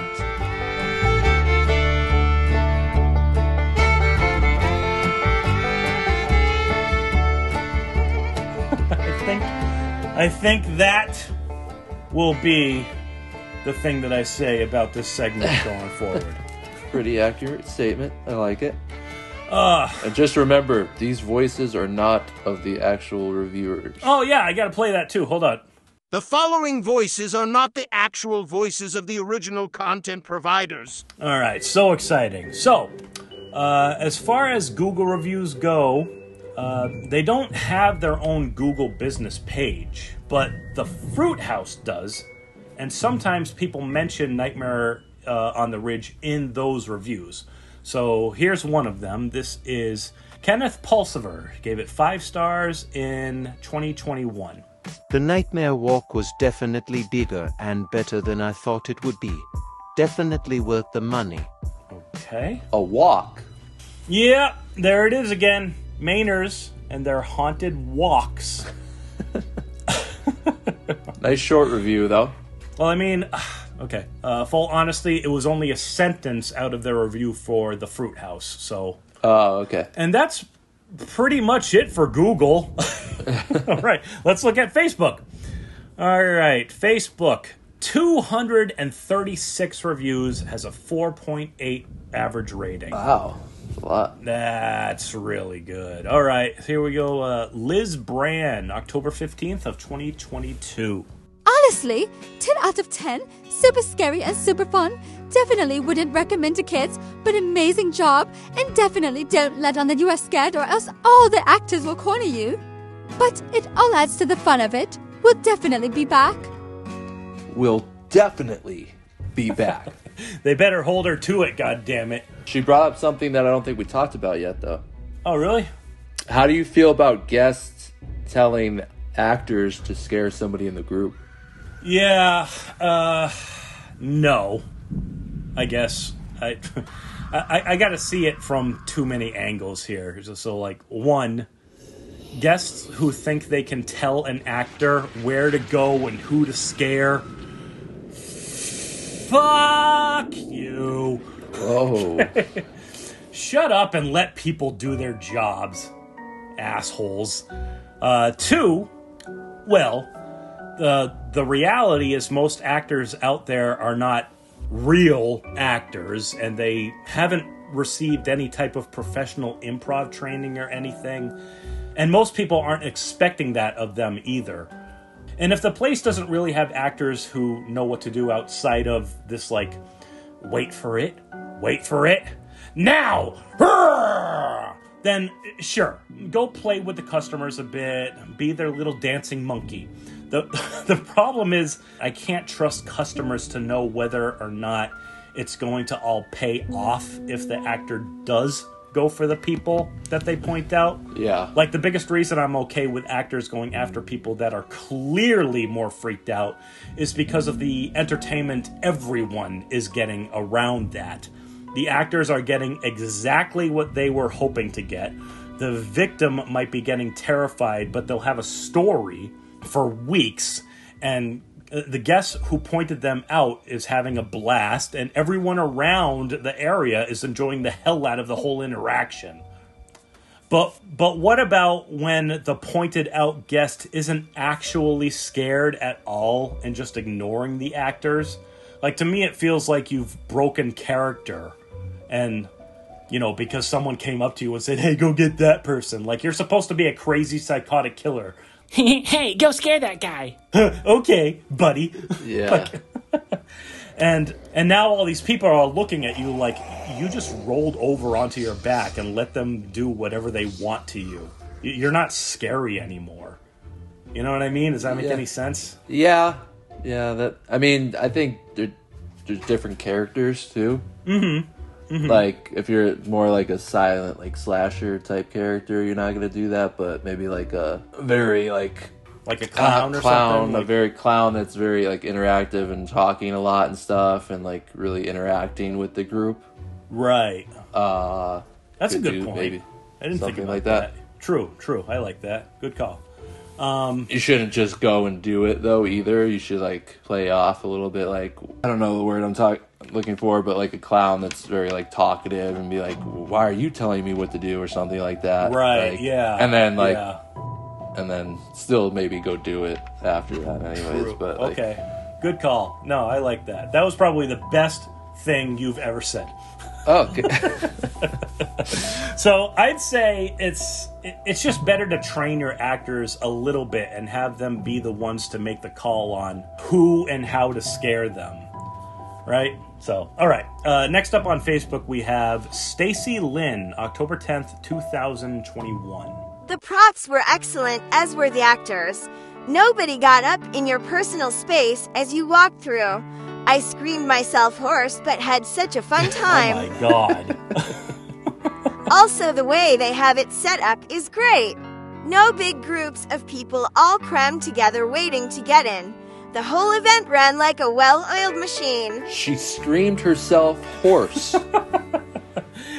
I think that will be the thing that I say about this segment going forward. Pretty accurate statement. I like it. And just remember, these voices are not of the actual reviewers. Oh, yeah, I gotta play that too. Hold on. The following voices are not the actual voices of the original content providers. All right, so exciting. So, as far as Google reviews go, they don't have their own Google business page, but the Fruit House does, and sometimes people mention Nightmare on the Ridge in those reviews. So here's one of them. This is Kenneth Pulsiver. Gave it 5 stars in 2021. The Nightmare Walk was definitely bigger and better than I thought it would be. Definitely worth the money. Okay. A walk. Yeah, there it is again. Mainers and their haunted walks. Nice short review, though. Well, I mean, okay. Full honesty, it was only a sentence out of their review for the Fruit House. So. Oh, okay. And that's pretty much it for Google. All right, let's look at Facebook. All right, Facebook, 236 reviews, has a 4.8 average rating. Wow, that's a lot. That's really good. All right, here we go. Liz Brand, October 15th of 2022. Honestly, 10 out of 10. Super scary and super fun. Definitely wouldn't recommend to kids, but amazing job. And definitely don't let on that you are scared or else all the actors will corner you. But it all adds to the fun of it. We'll definitely be back. We'll definitely be back. They better hold her to it, goddammit. She brought up something that I don't think we talked about yet, though. Oh, really? How do you feel about guests telling actors to scare somebody in the group? Yeah, no. I guess. I got to see it from too many angles here. So, like, one, guests who think they can tell an actor where to go and who to scare. Fuck you. Oh. Shut up and let people do their jobs, assholes. Two, well, the reality is most actors out there are not real actors and they haven't received any type of professional improv training or anything. And most people aren't expecting that of them either. And if the place doesn't really have actors who know what to do outside of this, like, wait for it, now, then sure, go play with the customers a bit, be their little dancing monkey. The problem is I can't trust customers to know whether or not it's going to all pay off if the actor does go for the people that they point out. Yeah. Like, the biggest reason I'm okay with actors going after people that are clearly more freaked out is because of the entertainment everyone is getting around that. The actors are getting exactly what they were hoping to get. The victim might be getting terrified, but they'll have a story for weeks, and the guest who pointed them out is having a blast, and everyone around the area is enjoying the hell out of the whole interaction. But what about when the pointed out guest isn't actually scared at all and just ignoring the actors? Like, to me, it feels like you've broken character, and, you know, because someone came up to you and said, hey, go get that person. Like, you're supposed to be a crazy psychotic killer. Hey, go scare that guy. Okay, buddy. Yeah. And now all these people are looking at you like you just rolled over onto your back and let them do whatever they want to you. You're not scary anymore. You know what I mean? Does that make any sense? Yeah. I mean, I think there's different characters too. Mm-hmm. Like, if you're more like a silent, like, slasher type character, you're not gonna do that. But maybe like a very like a clown or something. A very clown that's very like interactive and talking a lot and stuff, and like really interacting with the group. Right. That's a good point. Maybe I didn't think something about like that. True. I like that. Good call. You shouldn't just go and do it though either. You should like play off a little bit, like, I don't know the word I'm looking for, but like a clown that's very like talkative and be like, why are you telling me what to do, or something like that. Right. Like, yeah. And then like, and then still maybe go do it after that anyways. True. But like, okay. Good call. No, I like that. That was probably the best thing you've ever said. Oh, okay. So I'd say it's just better to train your actors a little bit and have them be the ones to make the call on who and how to scare them, right? So, all right. Next up on Facebook, we have Stacy Lynn, October 10th, 2021. The props were excellent, as were the actors. Nobody got up in your personal space as you walked through. I screamed myself hoarse, but had such a fun time. Oh my god. Also, the way they have it set up is great. No big groups of people all crammed together waiting to get in. The whole event ran like a well-oiled machine. She screamed herself hoarse.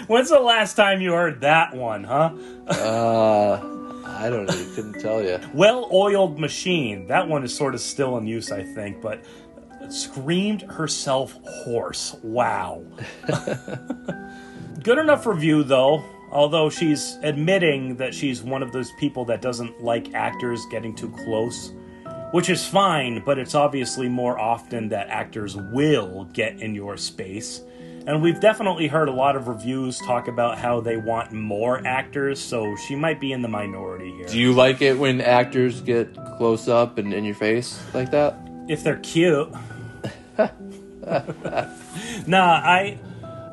When's the last time you heard that one, huh? I don't know. Couldn't tell you. Well-oiled machine. That one is sort of still in use, I think, but screamed herself hoarse. Wow. Good enough review, though, although she's admitting that she's one of those people that doesn't like actors getting too close, which is fine, but it's obviously more often that actors will get in your space. And we've definitely heard a lot of reviews talk about how they want more actors, so she might be in the minority here. Do you like it when actors get close up and in your face like that? If they're cute. Nah,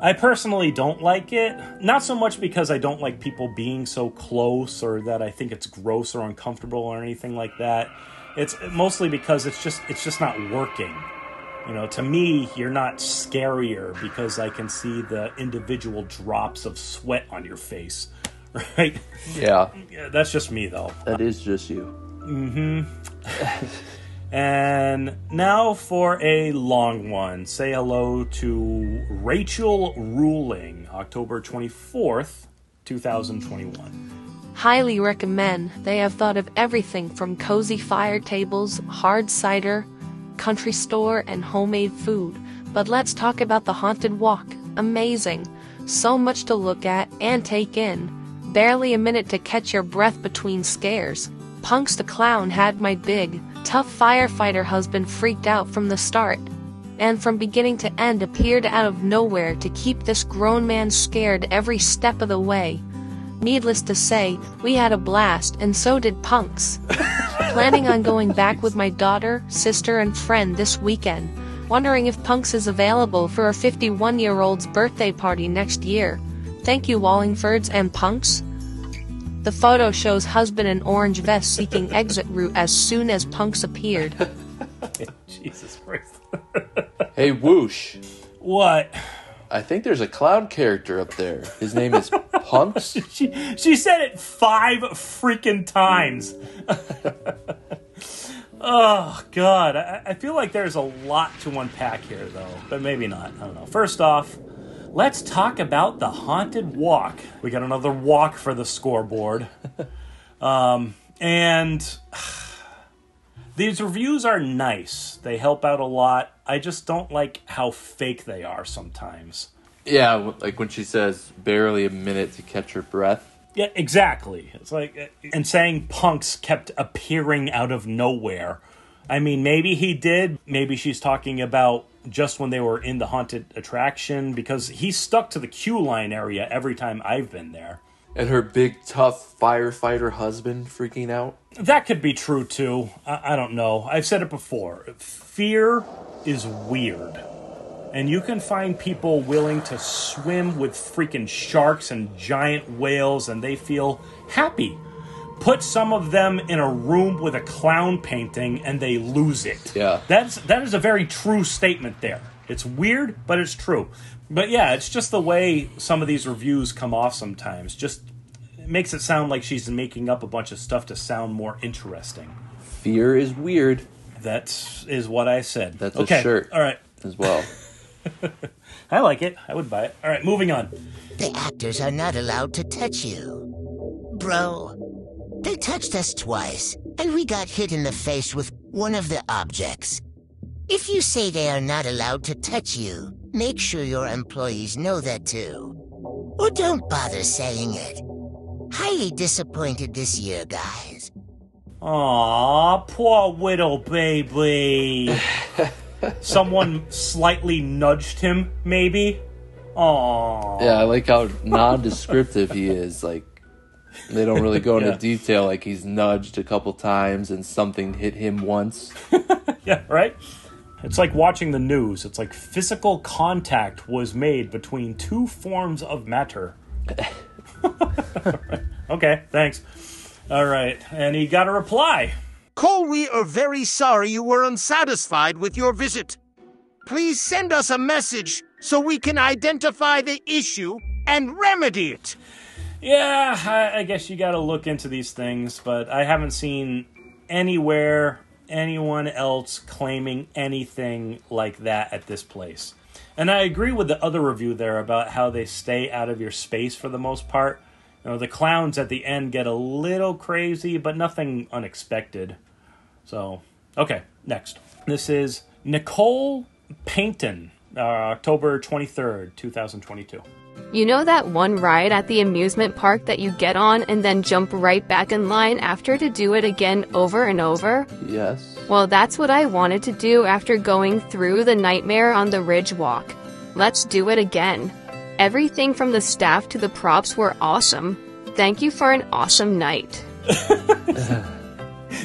I personally don't like it. Not so much because I don't like people being so close or that I think it's gross or uncomfortable or anything like that. It's mostly because it's just not working. You know, to me, you're not scarier because I can see the individual drops of sweat on your face, right? Yeah. That's just me, though. That is just you. Mm-hmm. And now for a long one. Say hello to Rachel Ruling, October 24th, 2021. Highly recommend. They have thought of everything from cozy fire tables, hard cider, country store, and homemade food. But let's talk about the Haunted Walk. Amazing. So much to look at and take in. Barely a minute to catch your breath between scares. Punx the Clown had my big, tough firefighter husband freaked out from the start. and from beginning to end appeared out of nowhere to keep this grown man scared every step of the way. Needless to say, we had a blast, and so did Punx. Planning on going back with my daughter, sister, and friend this weekend. Wondering if Punx is available for a 51-year-old's birthday party next year. Thank you, Wallingfords and Punx. The photo shows husband in orange vest seeking exit route as soon as Punx appeared. Jesus Christ. Hey, Whoosh. What? I think there's a clown character up there. His name is Punx. She said it 5 freaking times. Oh, God. I feel like there's a lot to unpack here, though. But maybe not. I don't know. First off, let's talk about the haunted walk. We got another walk for the scoreboard. And these reviews are nice. They help out a lot. I just don't like how fake they are sometimes. Yeah, like when she says barely a minute to catch her breath. Yeah, exactly. It's like, and saying Punx kept appearing out of nowhere. I mean, maybe he did. Maybe she's talking about just when they were in the haunted attraction, because he's stuck to the queue line area every time I've been there. And her big, tough firefighter husband freaking out. That could be true, too. I don't know. I've said it before. Fear is weird. And you can find people willing to swim with freaking sharks and giant whales, and they feel happy. Put some of them in a room with a clown painting, and they lose it. Yeah. That is a very true statement there. It's weird, but it's true. But yeah, it's just the way some of these reviews come off sometimes. Just it makes it sound like she's making up a bunch of stuff to sound more interesting. Fear is weird. That is what I said. That's okay. a shirt. All right. As well. I like it. I would buy it. All right, moving on. The actors are not allowed to touch you. Bro, they touched us twice, and we got hit in the face with one of the objects. If you say they are not allowed to touch you, make sure your employees know that too. Or don't bother saying it. Highly disappointed this year, guys. Aw, poor little baby. Someone slightly nudged him, maybe? Aww. Yeah, I like how non-descriptive he is. Like, they don't really go into detail. Like, he's nudged a couple times and something hit him once. Yeah, right? It's like watching the news. It's like physical contact was made between 2 forms of matter. Okay, thanks. All right, and he got a reply. Cole, we are very sorry you were unsatisfied with your visit. Please send us a message so we can identify the issue and remedy it. Yeah, I guess you gotta look into these things, but I haven't seen anywhere anyone else claiming anything like that at this place. And I agree with the other review there about how they stay out of your space for the most part. You know, the clowns at the end get a little crazy, but nothing unexpected. So, okay, next. This is Nicole Painton, October 23rd, 2022. You know that one ride at the amusement park that you get on and then jump right back in line after to do it again over and over? Yes. Well, that's what I wanted to do after going through the Nightmare on the Ridge Walk. Let's do it again. Everything from the staff to the props were awesome. Thank you for an awesome night.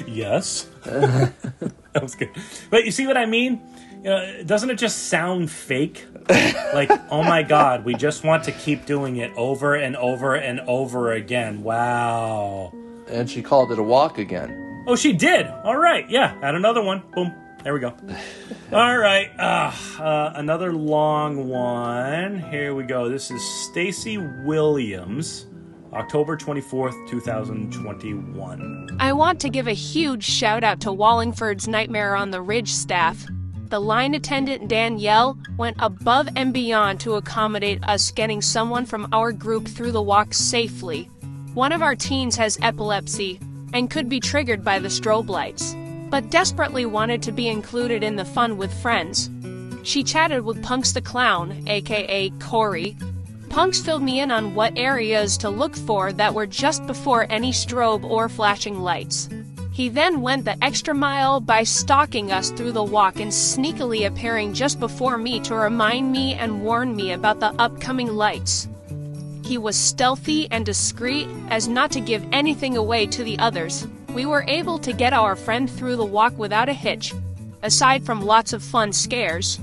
Yes. That was good. But you see what I mean? You know, doesn't it just sound fake? Like, oh my God, we just want to keep doing it over and over and over again. Wow. And she called it a walk again. Oh, she did. All right. Yeah. Add another one. Boom. There we go. All right. Another long one. Here we go. This is Stacy Williams, October 24th, 2021. I want to give a huge shout out to Wallingford's Nightmare on the Ridge staff. The line attendant Danielle went above and beyond to accommodate us getting someone from our group through the walk safely. One of our teens has epilepsy and could be triggered by the strobe lights, but desperately wanted to be included in the fun with friends. She chatted with Punx the Clown, aka Corey. Punx filled me in on what areas to look for that were just before any strobe or flashing lights. He then went the extra mile by stalking us through the walk and sneakily appearing just before me to remind me and warn me about the upcoming lights. He was stealthy and discreet as not to give anything away to the others. We were able to get our friend through the walk without a hitch, aside from lots of fun scares.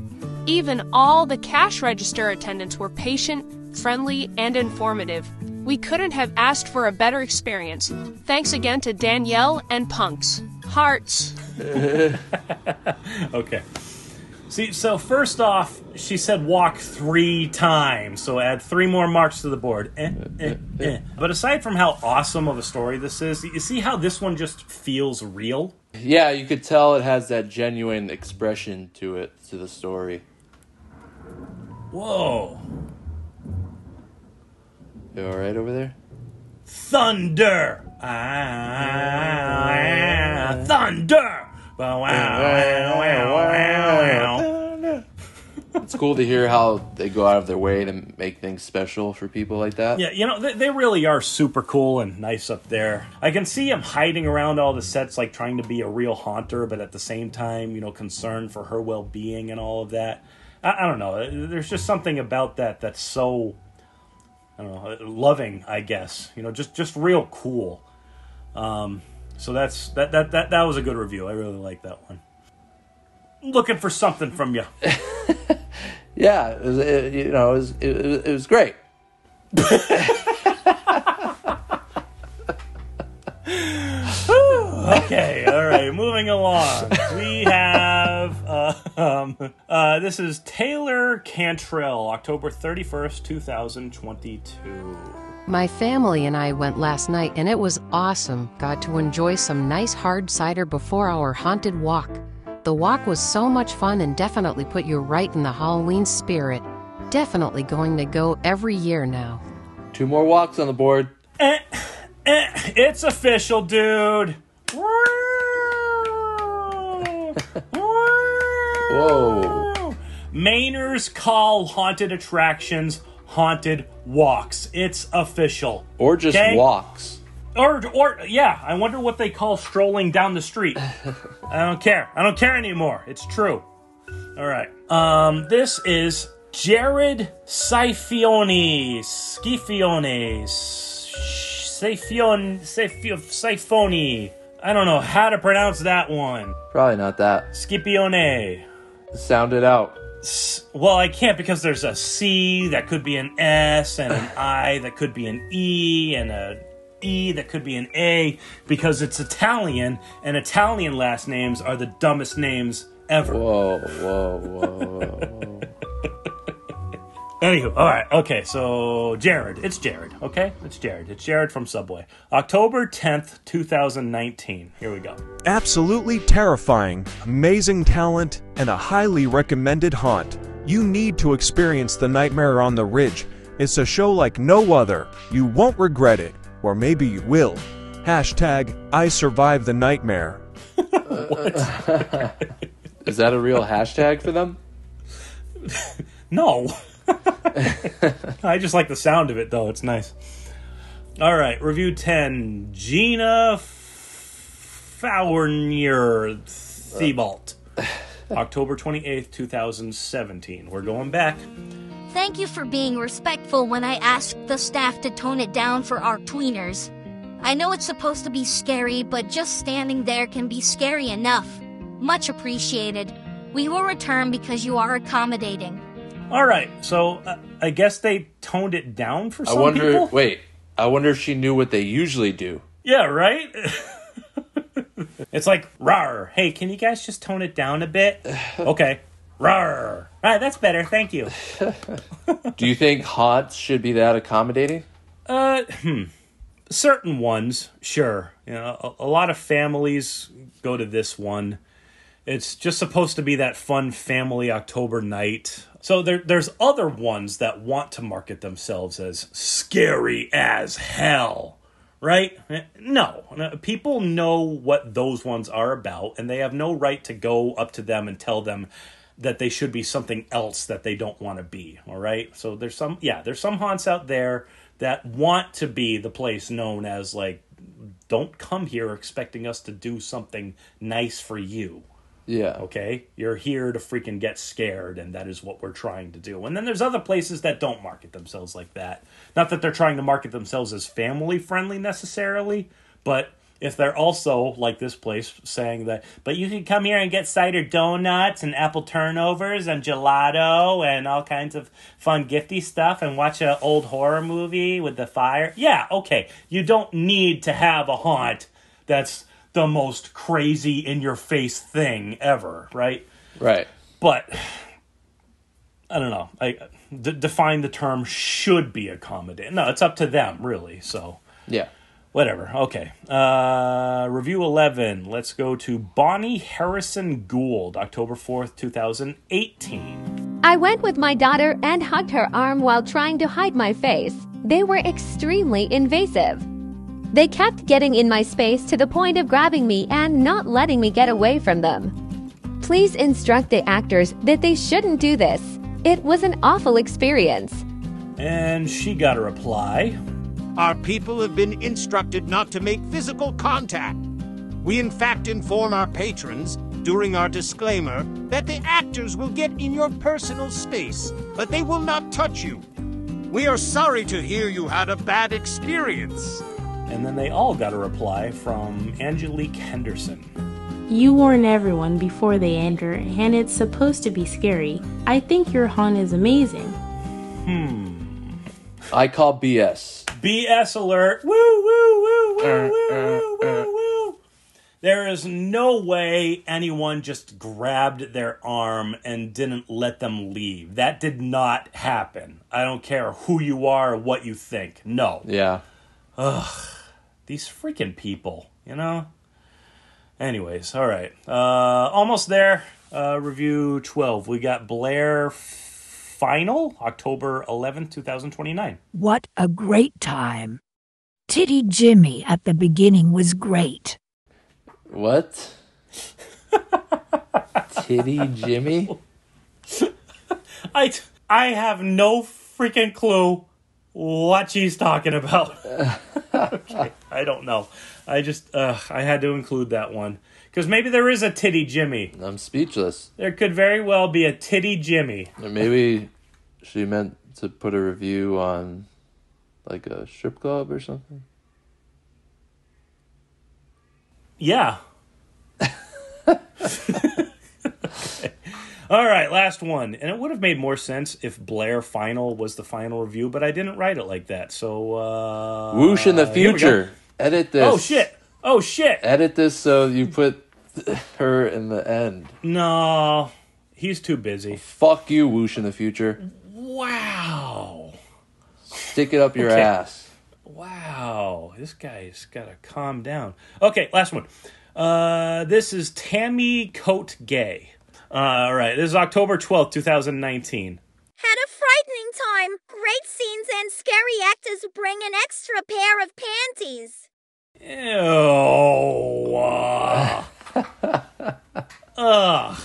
Even all the cash register attendants were patient, friendly, and informative. We couldn't have asked for a better experience. Thanks again to Danielle and Punx. Hearts. Okay. See, so first off, she said walk 3 times, so add 3 more marks to the board. But aside from how awesome of a story this is, you see how this one just feels real? Yeah, you could tell it has that genuine expression to it, to the story. Whoa. You alright over there? Thunder! Thunder! It's cool to hear how they go out of their way to make things special for people like that. Yeah, you know, they really are super cool and nice up there. I can see him hiding around all the sets, like trying to be a real haunter, but at the same time, you know, concerned for her well-being and all of that. I don't know. There's just something about that that's so, I don't know, loving, I guess. You know, just real cool. So that was a good review. I really like that one. Looking for something from you. Yeah, it was great. Okay, all right, moving along. We have, this is Taylor Cantrell, October 31st, 2022. My family and I went last night, and it was awesome. Got to enjoy some nice hard cider before our haunted walk. The walk was so much fun and definitely put you right in the Halloween spirit. Definitely going to go every year now. 2 more walks on the board. It's official, dude. Whoa. Mainers call haunted attractions haunted walks. It's official. Or just walks. Or yeah, I wonder what they call strolling down the street. I don't care. I don't care anymore. It's true. All right. This is Jared Siphone. Siphone. I don't know how to pronounce that one. Probably not that. Scipione. Sound it out. Well, I can't because there's a C that could be an S and an I that could be an E and a E that could be an A because it's Italian and Italian last names are the dumbest names ever. Whoa. Anywho, all right, okay, so Jared. It's Jared, okay? It's Jared. It's Jared from Subway. October 10th, 2019. Here we go. Absolutely terrifying, amazing talent, and a highly recommended haunt. You need to experience The Nightmare on the Ridge. It's a show like no other. You won't regret it. Or maybe you will. Hashtag I survived the nightmare. Is that a real hashtag for them? No. I just like the sound of it, though. It's nice. All right, review 10. Gina Fournier Thibault. October 28th, 2017. We're going back. Thank you for being respectful when I asked the staff to tone it down for our tweeners. I know it's supposed to be scary, but just standing there can be scary enough. Much appreciated. We will return because you are accommodating. All right, so I guess they toned it down for some people? I wonder if she knew what they usually do. Yeah, right? It's like, rawr. Hey, can you guys just tone it down a bit? Okay. Rawr. All right, that's better. Thank you. Do you think haunts should be that accommodating? Certain ones, sure. You know, a lot of families go to this one. It's just supposed to be that fun family October night. So there's other ones that want to market themselves as scary as hell, right? No. People know what those ones are about, and they have no right to go up to them and tell them that they should be something else that they don't want to be, all right? So there's some haunts out there that want to be the place known as, like, don't come here expecting us to do something nice for you. Yeah. Okay? You're here to freaking get scared, and that is what we're trying to do. And then there's other places that don't market themselves like that. Not that they're trying to market themselves as family-friendly necessarily, but if they're also, like this place, saying that, but you can come here and get cider donuts and apple turnovers and gelato and all kinds of fun gifty stuff and watch an old horror movie with the fire. Yeah, okay. You don't need to have a haunt that's the most crazy in-your-face thing ever, right? Right. But, I don't know. Define the term should be accommodated. No, it's up to them, really, so. Yeah. Whatever. Okay. Review 11. Let's go to Bonnie Harrison Gould, October 4th, 2018. I went with my daughter and hugged her arm while trying to hide my face. They were extremely invasive. They kept getting in my space to the point of grabbing me and not letting me get away from them. Please instruct the actors that they shouldn't do this. It was an awful experience. And she got a reply. Our people have been instructed not to make physical contact. We in fact inform our patrons, during our disclaimer, that the actors will get in your personal space, but they will not touch you. We are sorry to hear you had a bad experience. And then they all got a reply from Angelique Henderson. You warn everyone before they enter, and it's supposed to be scary. I think your haunt is amazing. I call BS. BS alert. Woo, woo, woo, woo, woo, woo, woo. There is no way anyone just grabbed their arm and didn't let them leave. That did not happen. I don't care who you are or what you think. No. Yeah. Ugh. These freaking people, you know? Anyways, all right. Almost there. Review 12. We got Blair Final, October 11th, 2029. What a great time. Titty Jimmy at the beginning was great. What? Titty Jimmy? I have no freaking clue what she's talking about. Okay, I don't know. I had to include that one. Because maybe there is a Titty Jimmy. I'm speechless. There could very well be a Titty Jimmy. Or maybe she meant to put a review on, like, a strip club or something. Yeah. Okay. All right, last one. And it would have made more sense if Blair Final was the final review, but I didn't write it like that. So, Whoosh in the future. Edit this. Oh, shit. Edit this so you put her in the end. No, he's too busy. Fuck you, Whoosh in the future. Wow. Stick it up your ass. Wow. This guy's got to calm down. Okay, last one. This is Tammy Coate Gay. All right, this is October 12th, 2019. Had a frightening time. Great scenes and scary actors bring an extra pair of panties. Ew. Ugh. Oh.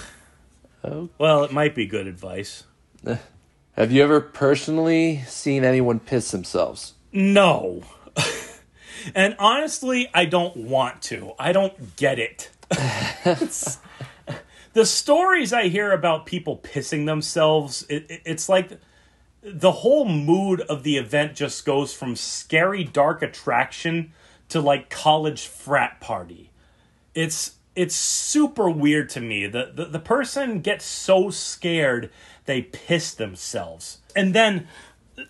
Well, it might be good advice. Have you ever personally seen anyone piss themselves? No. And honestly, I don't want to. I don't get it. The stories I hear about people pissing themselves, it's like the whole mood of the event just goes from scary, dark attraction to like college frat party. It's super weird to me. The person gets so scared they piss themselves. And then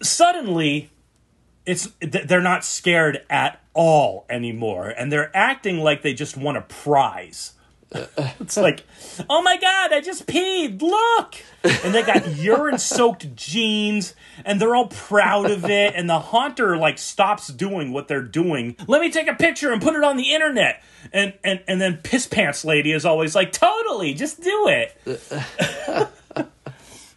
suddenly they're not scared at all anymore. And they're acting like they just won a prize. It's like, oh my God, I just peed, look! And they got urine-soaked jeans, and they're all proud of it, and the haunter, like, stops doing what they're doing. Let me take a picture and put it on the internet! And then Piss Pants Lady is always like, totally, just do it!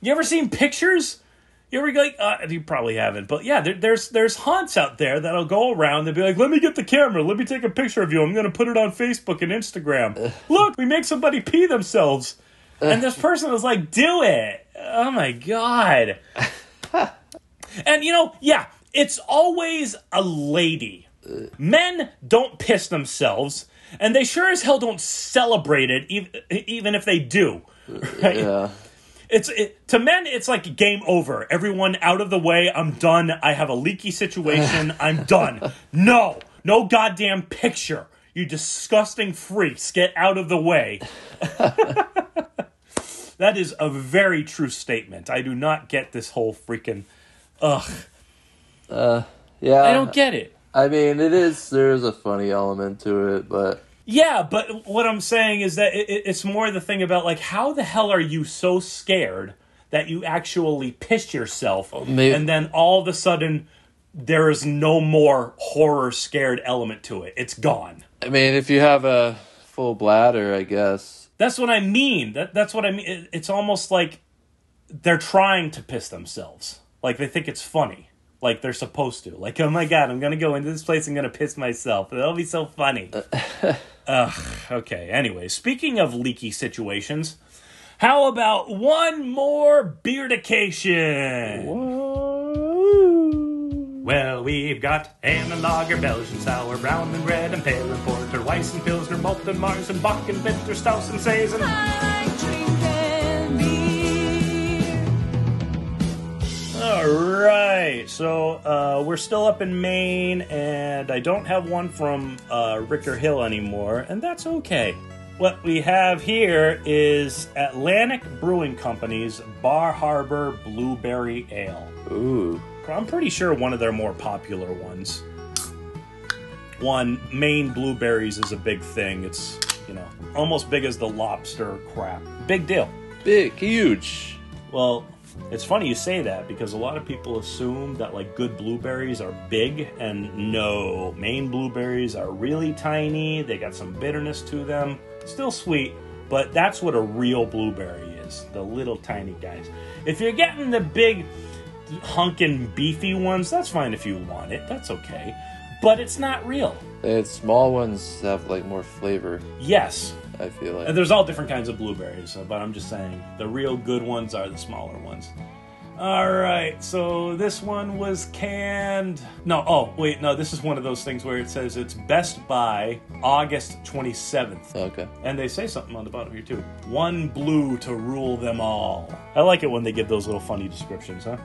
You ever seen pictures? You ever like, you probably haven't, but yeah, there's haunts out there that'll go around. They'll be like, let me get the camera, let me take a picture of you. I'm going to put it on Facebook and Instagram. Look, we make somebody pee themselves. And this person was like, do it. Oh my God. And yeah, it's always a lady Men don't piss themselves, and they sure as hell don't celebrate it, even if they do. Right? Yeah. To men, it's like game over. Everyone out of the way. I'm done. I have a leaky situation. I'm done. No goddamn picture. You disgusting freaks. Get out of the way. That is a very true statement. I do not get this whole freaking... Ugh. Yeah. I don't get it. I mean, there's a funny element to it, but... Yeah, but what I'm saying is that it's more the thing about, like, how the hell are you so scared that you actually pissed yourself, and then all of a sudden there is no more horror-scared element to it. It's gone. I mean, if you have a full bladder, I guess. That's what I mean. That's what I mean. It's almost like they're trying to piss themselves. Like, they think it's funny. Like, they're supposed to. Like, oh my God, I'm going to go into this place and going to piss myself. That'll be so funny. Okay, anyway, speaking of leaky situations, how about one more beerdication? Well, we've got ale and lager, Belgian sour, brown and red and pale and porter, Weiss and Pilsner, malt and Mars and Bock and Winter, Staus and Saison. All right, so we're still up in Maine, and I don't have one from Ricker Hill anymore, and that's okay. What we have here is Atlantic Brewing Company's Bar Harbor Blueberry Ale. Ooh. I'm pretty sure one of their more popular ones. Maine blueberries is a big thing. It's, almost big as the lobster crap. Big deal. Big, huge. Well... It's funny you say that because a lot of people assume that like good blueberries are big, and no, Maine blueberries are really tiny. They got some bitterness to them. Still sweet, but that's what a real blueberry is, the little tiny guys. If you're getting the big hunkin' beefy ones, that's fine if you want it. That's okay. But it's not real. The small ones have like more flavor. Yes. I feel like. And there's all different kinds of blueberries, but I'm just saying the real good ones are the smaller ones. All right, so this one was canned. This is one of those things where it says it's best by August 27th. Okay. And they say something on the bottom here too. One blue to rule them all. I like it when they give those little funny descriptions, huh?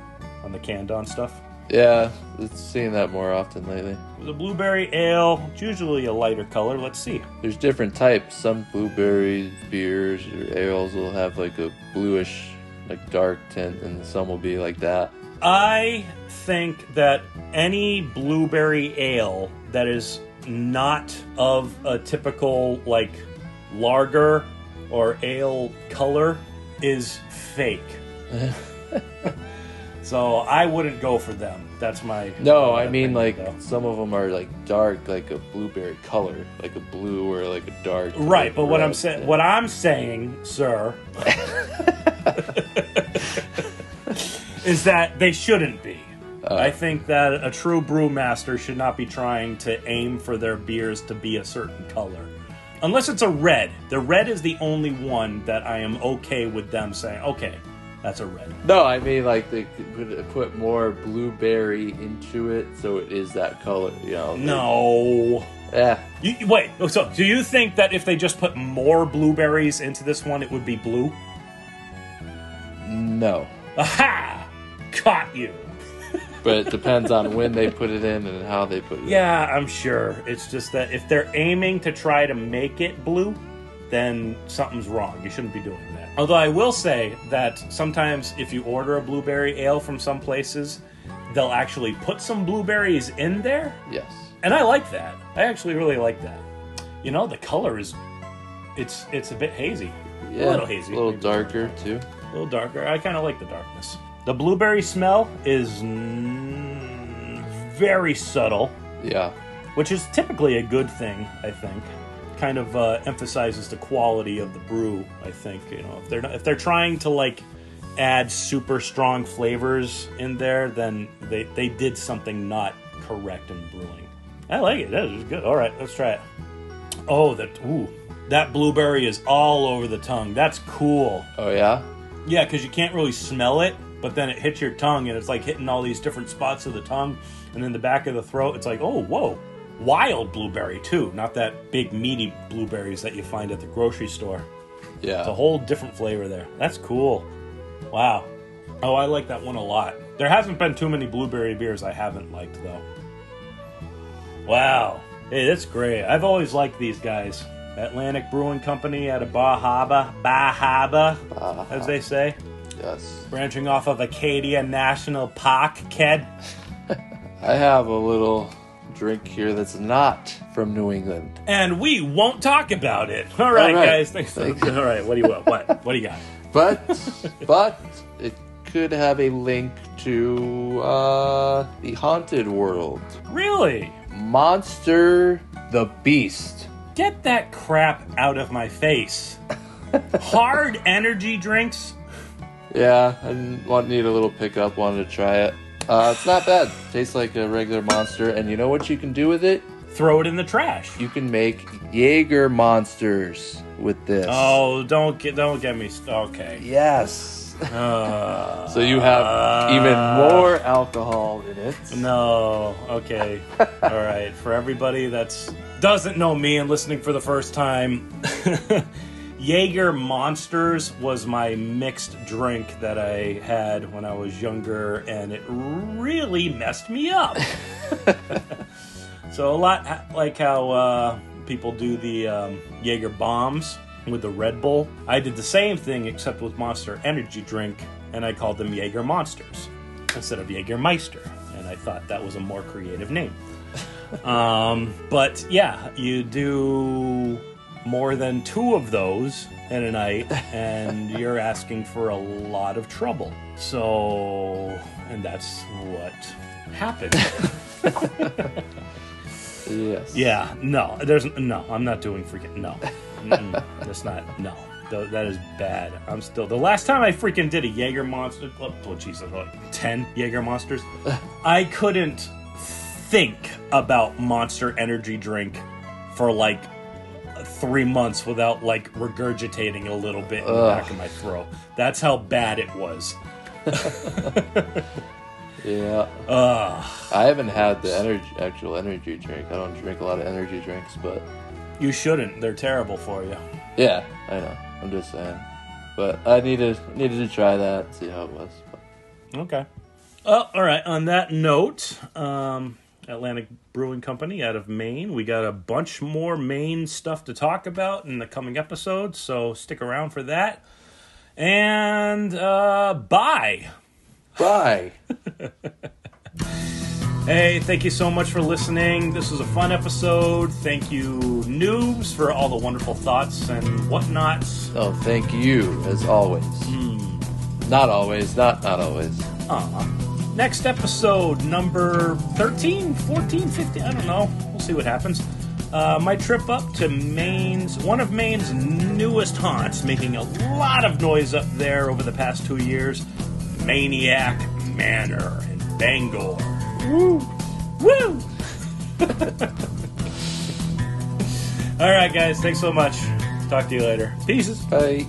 On the canned on stuff. Yeah, it's seeing that more often lately. With a blueberry ale, it's usually a lighter color. Let's see. There's different types. Some blueberry beers or ales will have like a bluish, like dark tint, and some will be like that. I think that any blueberry ale that is not of a typical like lager or ale color is fake. So I wouldn't go for them. That's my... No, I mean like some of them are like dark, like a blueberry color, like a blue or like a dark. Right, like but what I'm saying, sir, is that they shouldn't be. I think that a true brewmaster should not be trying to aim for their beers to be a certain color. Unless it's a red. The red is the only one that I am okay with them saying, okay, that's a red. No, I mean like they could put more blueberry into it, so it is that color. No. Yeah. Wait. So do you think that if they just put more blueberries into this one, it would be blue? No. Aha! Caught you. But it depends on when they put it in and how they put it in. Yeah, I'm sure. It's just that if they're aiming to try to make it blue, then something's wrong. You shouldn't be doing that. Although I will say that sometimes if you order a blueberry ale from some places, they'll actually put some blueberries in there. Yes. And I like that. I actually really like that. The color is... It's a bit hazy. Yeah, a little hazy. A little darker, too. A little darker. I kind of like the darkness. The blueberry smell is very subtle. Yeah. Which is typically a good thing, I think. Kind of emphasizes the quality of the brew, I think. If they're trying to like add super strong flavors in there, then they did something not correct in brewing. I like it. That is good. All right, let's try it. Oh, that blueberry is all over the tongue. That's cool. Oh yeah? Yeah, because you can't really smell it, but then it hits your tongue, and it's like hitting all these different spots of the tongue, and then the back of the throat. It's like, oh, whoa, wild blueberry, too. Not that big, meaty blueberries that you find at the grocery store. Yeah. It's a whole different flavor there. That's cool. Wow. Oh, I like that one a lot. There hasn't been too many blueberry beers I haven't liked, though. Wow. Hey, that's great. I've always liked these guys. Atlantic Brewing Company out of Bahaba, as they say. Yes. Branching off of Acadia National Park, Ked. I have a little drink here that's not from New England. And we won't talk about it. All right, guys. Thanks. All right, what do you want? What do you got? But it could have a link to the haunted world. Really? Monster the Beast. Get that crap out of my face. Hard energy drinks? Yeah, I need a little pickup, wanted to try it. It's not bad. Tastes like a regular Monster, and you know what you can do with it? Throw it in the trash. You can make Jaeger monsters with this. Oh, don't get me. Okay. Yes. So you have even more alcohol in it. No. Okay. All right. For everybody that's doesn't know me and listening for the first time, Jaeger Monsters was my mixed drink that I had when I was younger, and it really messed me up. So a lot like how people do the Jaeger bombs with the Red Bull. I did the same thing except with Monster Energy drink, and I called them Jaeger Monsters instead of Jägermeister, and I thought that was a more creative name. But yeah, you do more than 2 of those in a night, and you're asking for a lot of trouble. So, and that's what happened. Yes. Yeah, no, I'm not doing freaking, no. That's not, no. That is bad. I'm still, the last time I freaking did a Jaeger Monster, oh Jesus, like 10 Jaeger Monsters, I couldn't think about Monster Energy drink for like 3 months without like regurgitating a little bit in the back of my throat. That's how bad it was. Yeah. I haven't had the actual energy drink. I don't drink a lot of energy drinks, but you shouldn't. They're terrible for you. Yeah, I know. I'm just saying. But I needed to try that, see how it was. Okay. Oh, all right. On that note, Atlantic Brewing Company out of Maine. We got a bunch more Maine stuff to talk about in the coming episodes, so stick around for that. And bye. Bye. Hey, thank you so much for listening. This was a fun episode. Thank you, noobs, for all the wonderful thoughts and whatnots. Oh, thank you, as always. Not always. Not always. Next episode, number 13, 14, 15, I don't know. We'll see what happens. My trip up to one of Maine's newest haunts, making a lot of noise up there over the past 2 years, Mainiac Manor in Bangor. Woo! Woo! All right, guys. Thanks so much. Talk to you later. Peace. Bye.